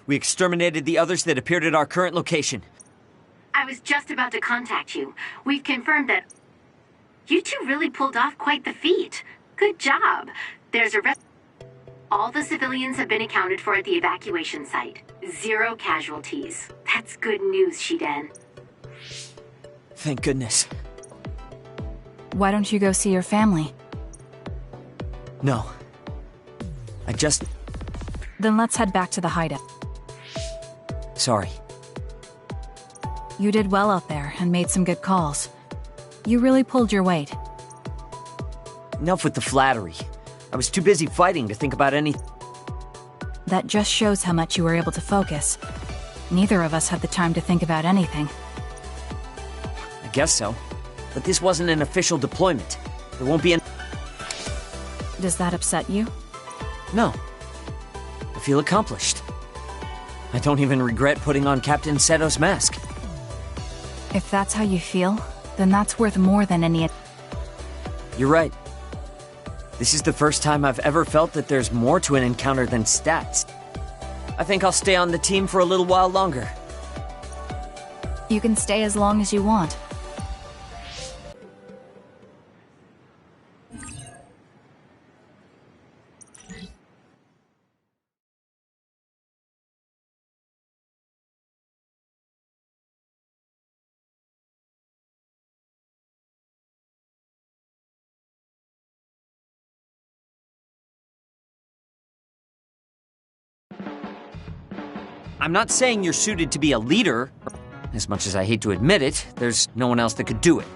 We exterminated the others that appeared at our current location. I was just about to contact you. We've confirmed that you two really pulled off quite the feat. Good job. There's a all the civilians have been accounted for at the evacuation site. 0 casualties. That's good news, Shiden. Thank goodness. Why don't you go see your family? No. I just... Then let's head back to the hideout. Sorry. You did well out there and made some good calls. You really pulled your weight. Enough with the flattery. I was too busy fighting to think about anything. That just shows how much you were able to focus. Neither of us had the time to think about anything. I guess so. But this wasn't an official deployment. There won't be an... Does that upset you? No. I feel accomplished. I don't even regret putting on Captain Seto's mask. If that's how you feel, then that's worth more than any... You're right. This is the first time I've ever felt that there's more to an encounter than stats. I think I'll stay on the team for a little while longer. You can stay as long as you want. I'm not saying you're suited to be a leader. As much as I hate to admit it, there's no one else that could do it.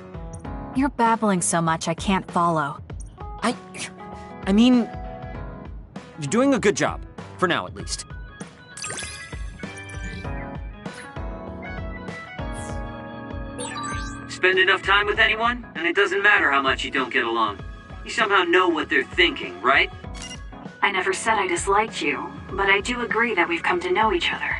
You're babbling so much I can't follow. I mean, you're doing a good job. For now, at least. Spend enough time with anyone, and it doesn't matter how much you don't get along. You somehow know what they're thinking, right? I never said I disliked you, but I do agree that we've come to know each other.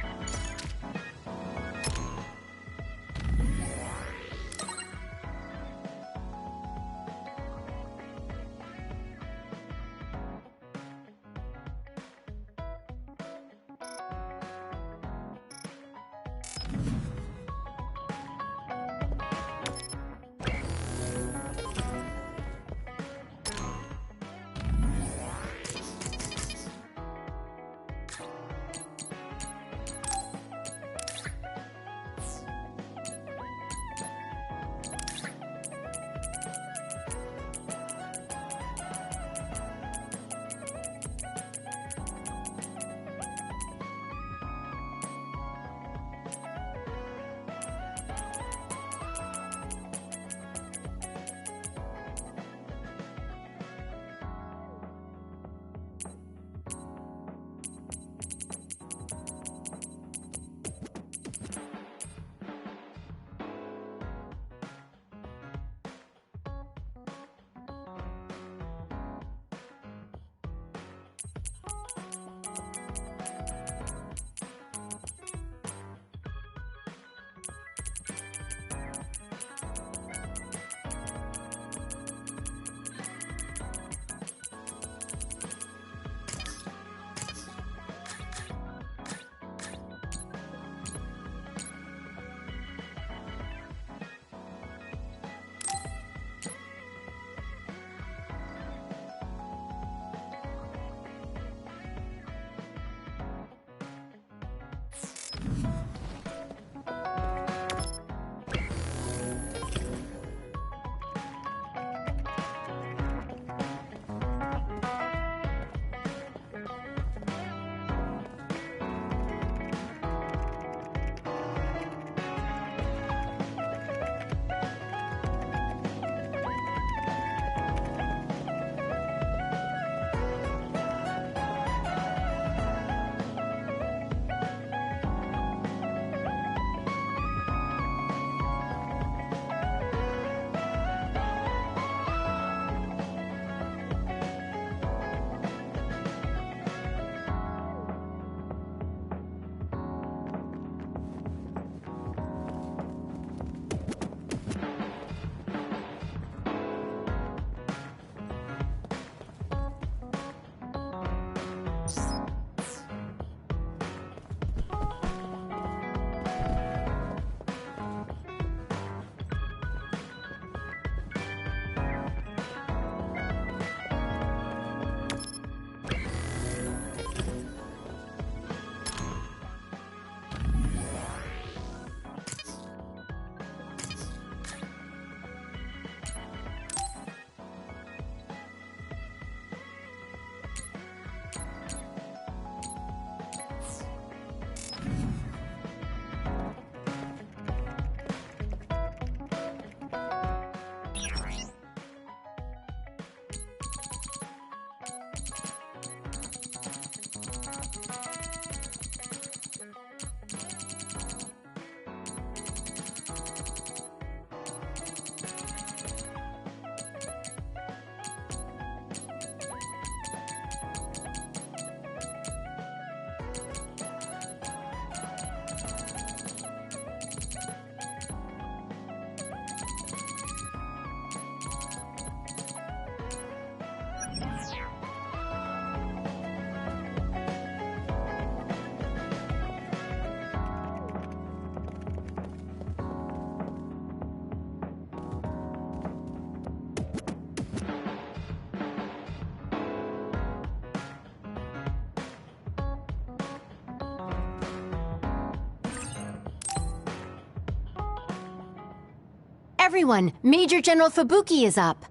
Everyone, Major General Fubuki is up.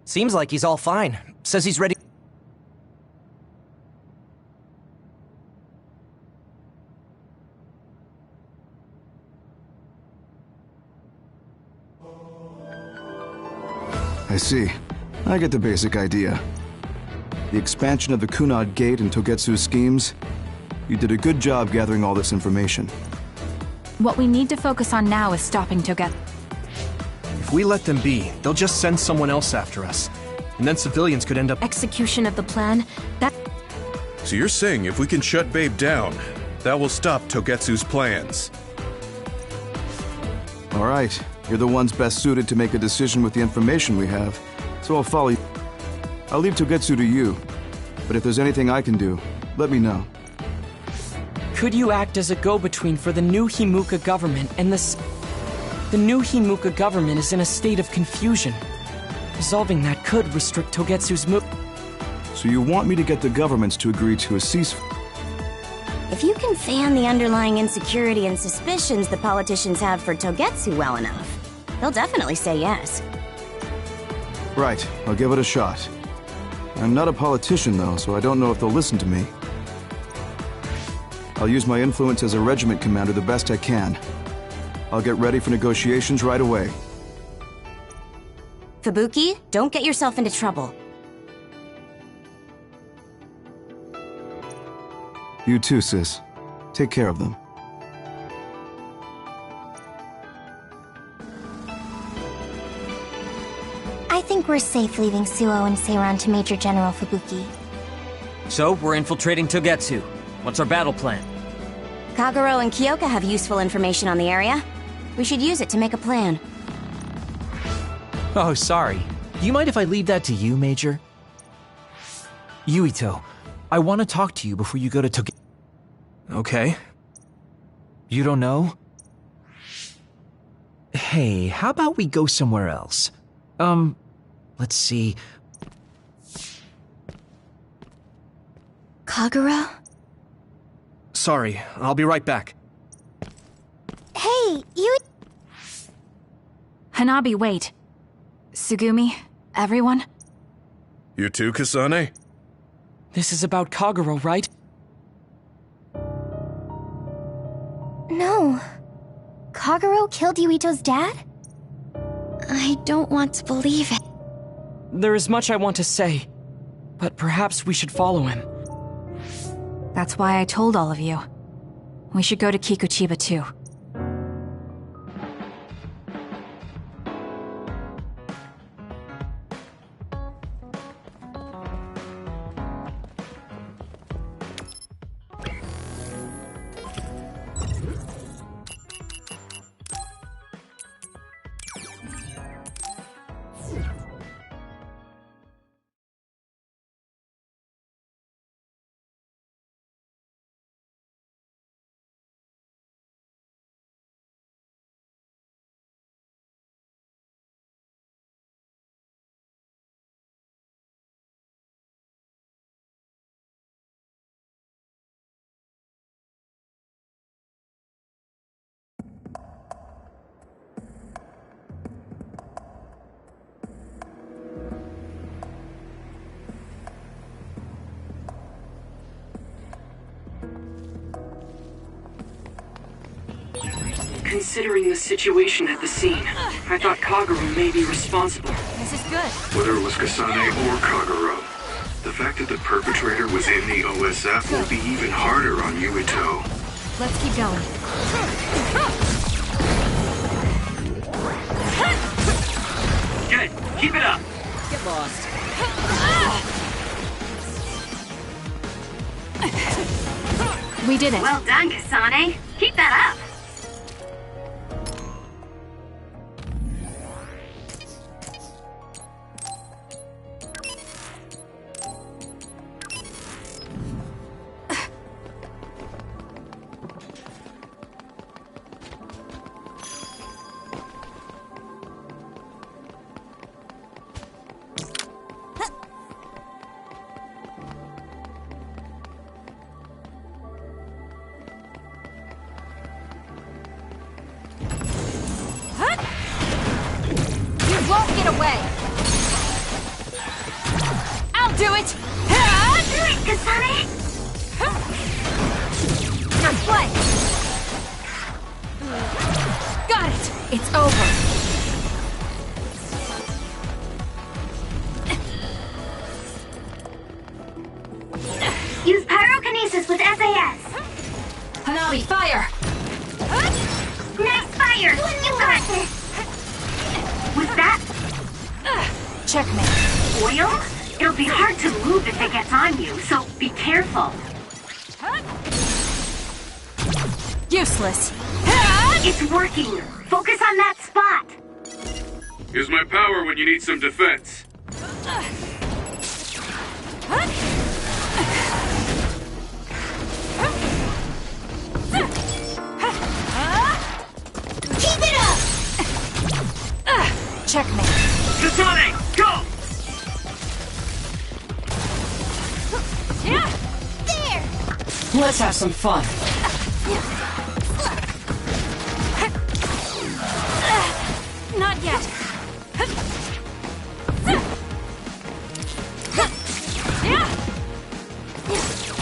Seems like he's all fine. Says he's ready. I see. I get the basic idea. The expansion of the Kunad Gate and Togetsu's schemes. You did a good job gathering all this information. What we need to focus on now is stopping Togetsu. If we let them be, they'll just send someone else after us. And then civilians could end up— Execution of the plan, that— So you're saying if we can shut Babe down, that will stop Togetsu's plans? All right. You're the ones best suited to make a decision with the information we have, so I'll follow you. I'll leave Togetsu to you, but if there's anything I can do, let me know. Could you act as a go-between for the new Himuka government and the new Himuka government is in a state of confusion. Resolving that could restrict Togetsu's move. So you want me to get the governments to agree to a ceasefire? If you can fan the underlying insecurity and suspicions the politicians have for Togetsu well enough, they'll definitely say yes. Right, I'll give it a shot. I'm not a politician though, so I don't know if they'll listen to me. I'll use my influence as a regiment commander the best I can. I'll get ready for negotiations right away. Fubuki, don't get yourself into trouble. You too, sis. Take care of them. I think we're safe leaving Suo and Seiran to Major General Fubuki. So, we're infiltrating Togetsu. What's our battle plan? Kagero and Kyoka have useful information on the area. We should use it to make a plan. Oh, sorry. Do you mind if I leave that to you, Major? Yuito, I want to talk to you before you go to Togetsu. Okay. You don't know? Hey, how about we go somewhere else? Let's see. Kagero? Sorry, I'll be right back. Hey, you... Hanabi, wait. Sugumi, everyone? You too, Kasane? This is about Kagero, right? No. Kagero killed Yuito's dad? I don't want to believe it. There is much I want to say, but perhaps we should follow him. That's why I told all of you. We should go to Kikuchiba too. Considering the situation at the scene, I thought Kagero may be responsible. This is good. Whether it was Kasane or Kagero, the fact that the perpetrator was in the OSF will be even harder on Yuito. Let's keep going. Good. Keep it up. Get lost. We did it. Well done, Kasane. Keep that up. do it! Do it, Kasane! Your flank! Got it! It's over. Use pyrokinesis with SAS! Hanabi, fire! Nice fire! You got this! Was that Checkmate. oil? It'll be hard to move if it gets on you, so be careful. Useless. It's working. Focus on that spot. Here's my power when you need some defense. Keep it up! Checkmate. Kasane, go! There! Let's have some fun. Not yet.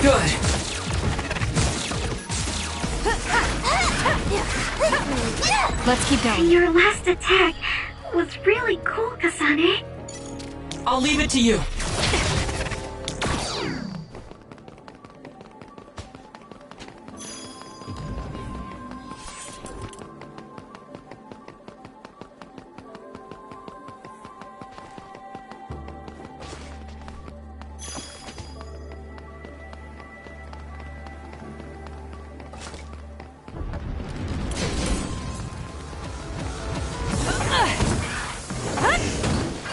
Good. Let's keep going. Your last attack was really cool, Kasane. I'll leave it to you.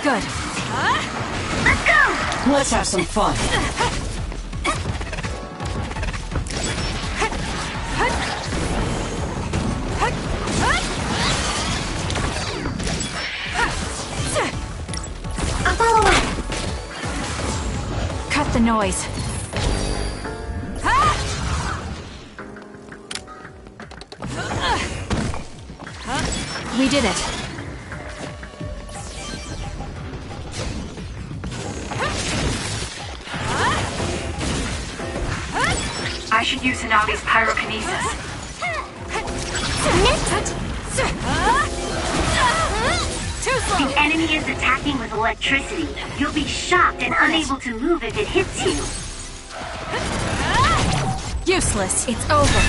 Good. Let's go! Let's have some fun. I'll follow up. Cut the noise. We did it. I should use Hanabi's pyrokinesis. Too slow. The enemy is attacking with electricity. You'll be shocked and unable to move if it hits you. Useless. It's over.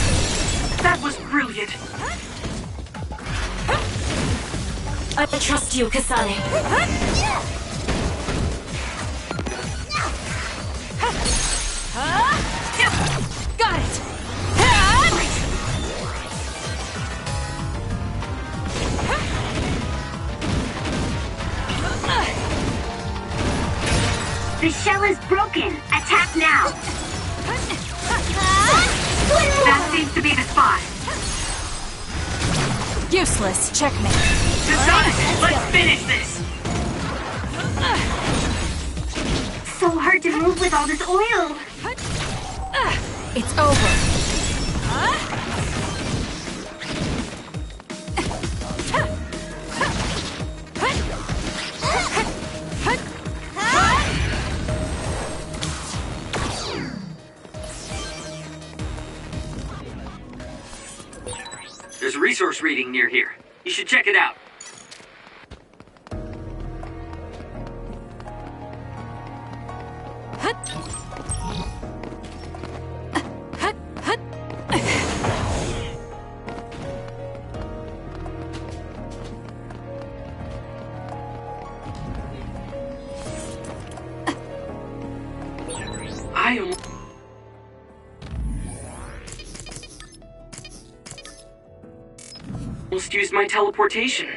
That was brilliant. I trust you, Kasane. Got it. The shell is broken. Attack now. That seems to be the spot. Useless. Checkmate. Kasane, let's finish this. So hard to move with all this oil. It's over. There's a resource reading near here. You should check it out. I almost used my teleportation.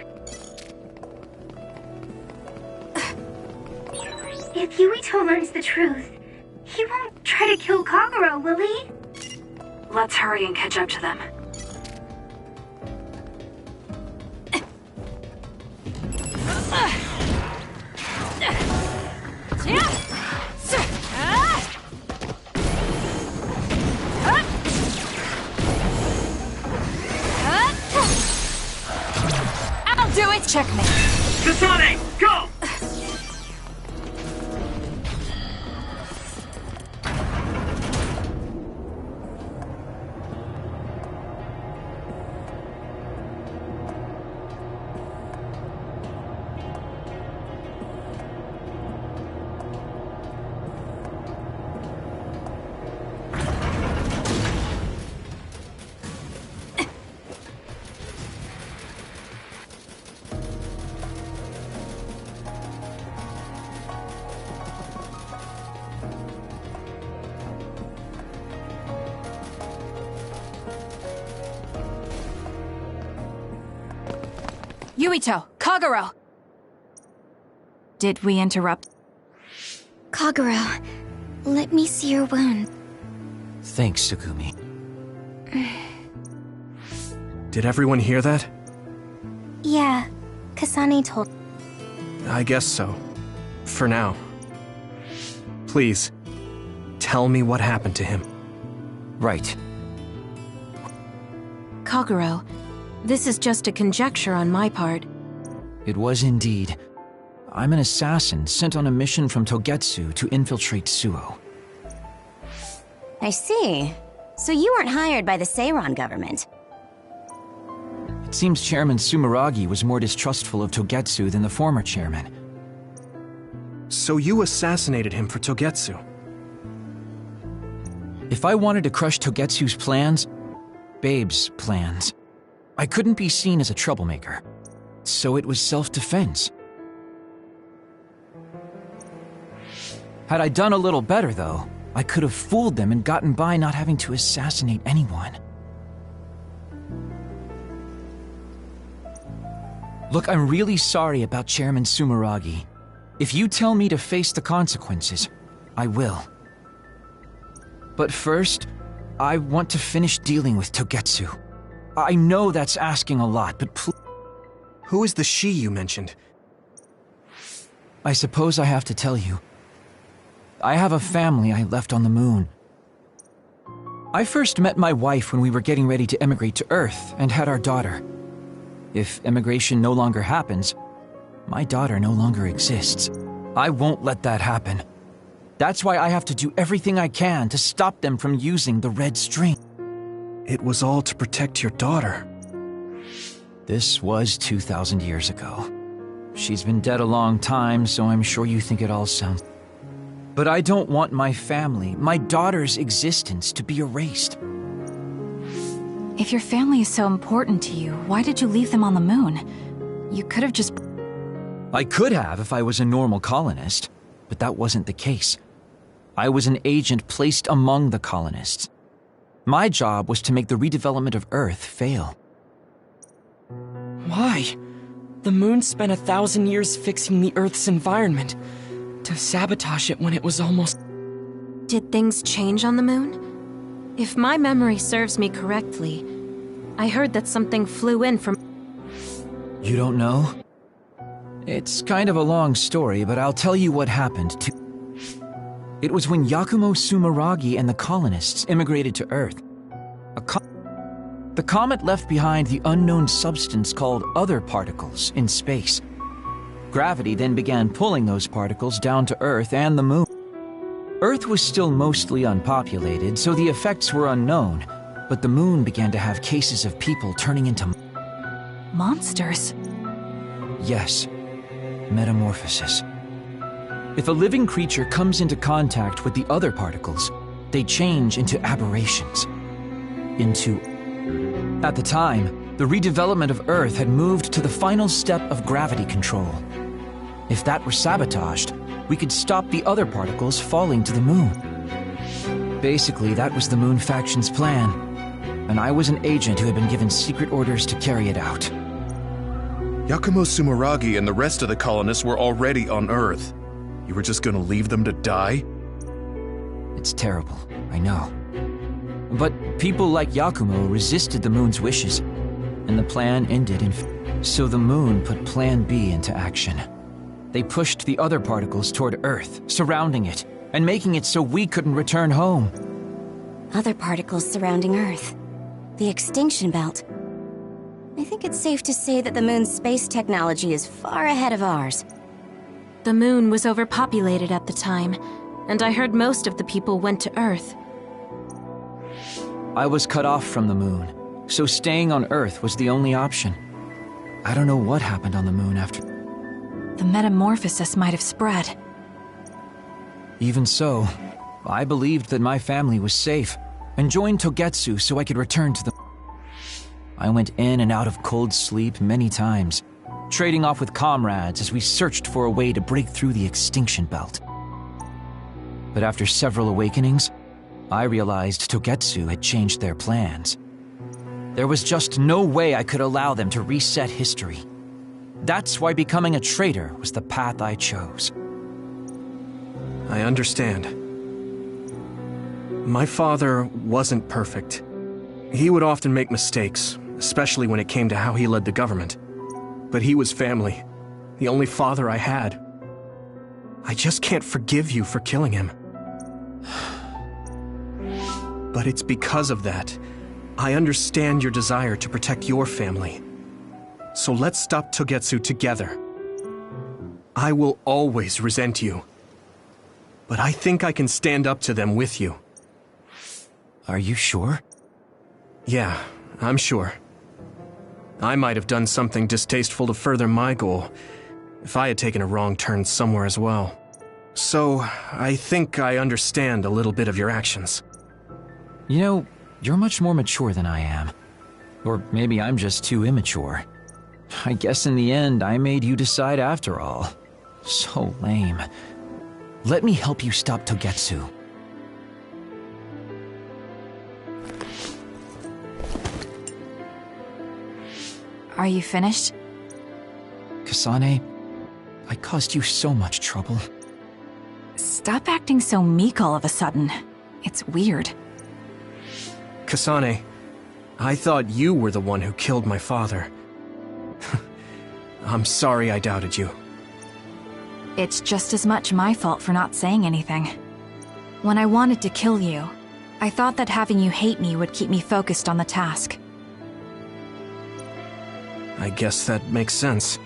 If Yuito learns the truth, he won't try to kill Kagero, will he? Let's hurry and catch up to them. I'll do it. Checkmate. Kasane, go! Yuito! Kagero! Did we interrupt? Kagero, let me see your wound. Thanks, Tsugumi. Did everyone hear that? Yeah, Kasane told. I guess so. For now. Please, tell me what happened to him. Right. Kagero, this is just a conjecture on my part. It was indeed. I'm an assassin sent on a mission from Togetsu to infiltrate Suo. I see. So you weren't hired by the Seiran government. It seems Chairman Sumeragi was more distrustful of Togetsu than the former chairman. So you assassinated him for Togetsu? If I wanted to crush Togetsu's plans, Babe's plans, I couldn't be seen as a troublemaker. So it was self-defense. Had I done a little better, though, I could have fooled them and gotten by not having to assassinate anyone. Look, I'm really sorry about Chairman Sumeragi. If you tell me to face the consequences, I will. But first, I want to finish dealing with Togetsu. I know that's asking a lot, but please... Who is the she you mentioned? I suppose I have to tell you. I have a family I left on the moon. I first met my wife when we were getting ready to emigrate to Earth and had our daughter. If emigration no longer happens, my daughter no longer exists. I won't let that happen. That's why I have to do everything I can to stop them from using the red string. It was all to protect your daughter. This was 2,000 years ago. She's been dead a long time, so I'm sure you think it all sounds... But I don't want my family, my daughter's existence to be erased. If your family is so important to you, why did you leave them on the moon? You could have just... I could have if I was a normal colonist, but that wasn't the case. I was an agent placed among the colonists. My job was to make the redevelopment of Earth fail. Why? The moon spent 1,000 years fixing the Earth's environment. To sabotage it when it was almost... Did things change on the moon? If my memory serves me correctly, I heard that something flew in from... You don't know? It's kind of a long story, but I'll tell you what happened to... It was when Yakumo Sumeragi and the colonists immigrated to Earth. The comet left behind the unknown substance called other particles in space. Gravity then began pulling those particles down to Earth and the moon. Earth was still mostly unpopulated, so the effects were unknown, but the moon began to have cases of people turning into... monsters? Yes. Metamorphosis. If a living creature comes into contact with the other particles, they change into aberrations. At the time, the redevelopment of Earth had moved to the final step of gravity control. If that were sabotaged, we could stop the other particles falling to the moon. Basically, that was the Moon Faction's plan, and I was an agent who had been given secret orders to carry it out. Yakumo Sumeragi and the rest of the colonists were already on Earth. You were just gonna leave them to die? It's terrible, I know. But people like Yakumo resisted the moon's wishes, and the plan ended so the moon put Plan B into action. They pushed the other particles toward Earth, surrounding it, and making it so we couldn't return home. Other particles surrounding Earth. The extinction belt. I think it's safe to say that the moon's space technology is far ahead of ours. The moon was overpopulated at the time, and I heard most of the people went to Earth. I was cut off from the moon, so staying on Earth was the only option. I don't know what happened on the moon after... The metamorphosis might have spread. Even so, I believed that my family was safe, and joined Togetsu so I could return to the... I went in and out of cold sleep many times, trading off with comrades as we searched for a way to break through the extinction belt. But after several awakenings, I realized Togetsu had changed their plans. There was just no way I could allow them to reset history. That's why becoming a traitor was the path I chose. I understand. My father wasn't perfect. He would often make mistakes, especially when it came to how he led the government. But he was family, the only father I had. I just can't forgive you for killing him. But it's because of that. I understand your desire to protect your family. So let's stop Togetsu together. I will always resent you. But I think I can stand up to them with you. Are you sure? Yeah, I'm sure. I might have done something distasteful to further my goal, if I had taken a wrong turn somewhere as well. So, I think I understand a little bit of your actions. You know, you're much more mature than I am. Or maybe I'm just too immature. I guess in the end, I made you decide after all. So lame. Let me help you stop Togetsu. Are you finished? Kasane, I caused you so much trouble. Stop acting so meek all of a sudden. It's weird. Kasane, I thought you were the one who killed my father. I'm sorry I doubted you. It's just as much my fault for not saying anything. When I wanted to kill you, I thought that having you hate me would keep me focused on the task. I guess that makes sense.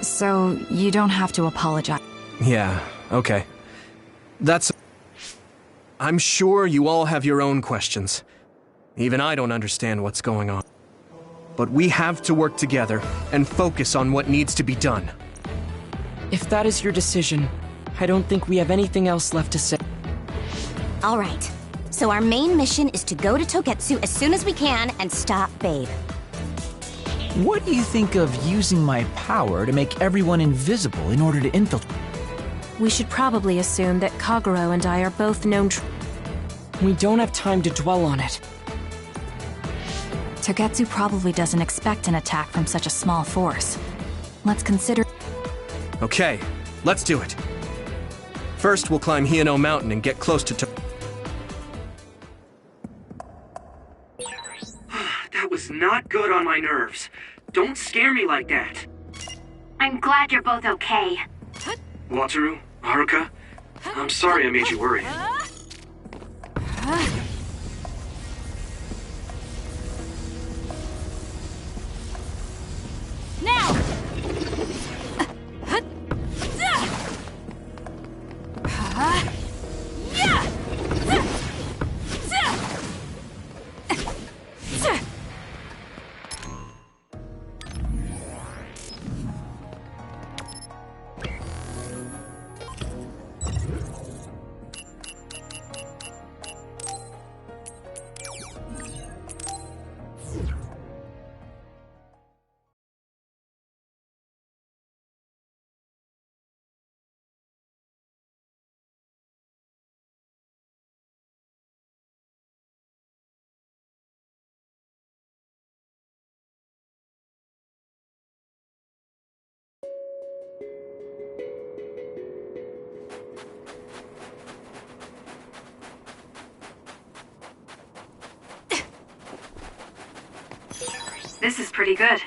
So, you don't have to apologize. Yeah, okay. I'm sure you all have your own questions. Even I don't understand what's going on. But we have to work together and focus on what needs to be done. If that is your decision, I don't think we have anything else left to say. All right. So our main mission is to go to Togetsu as soon as we can and stop Babe. What do you think of using my power to make everyone invisible in order to infiltrate? We should probably assume that Kagero and I are both known. We don't have time to dwell on it. Togetsu probably doesn't expect an attack from such a small force. Let's consider... Okay, let's do it. First, we'll climb Hino Mountain and get close to That was not good on my nerves. Don't scare me like that. I'm glad you're both okay. Wataru, Haruka, I'm sorry I made you worry. Now! This is pretty good.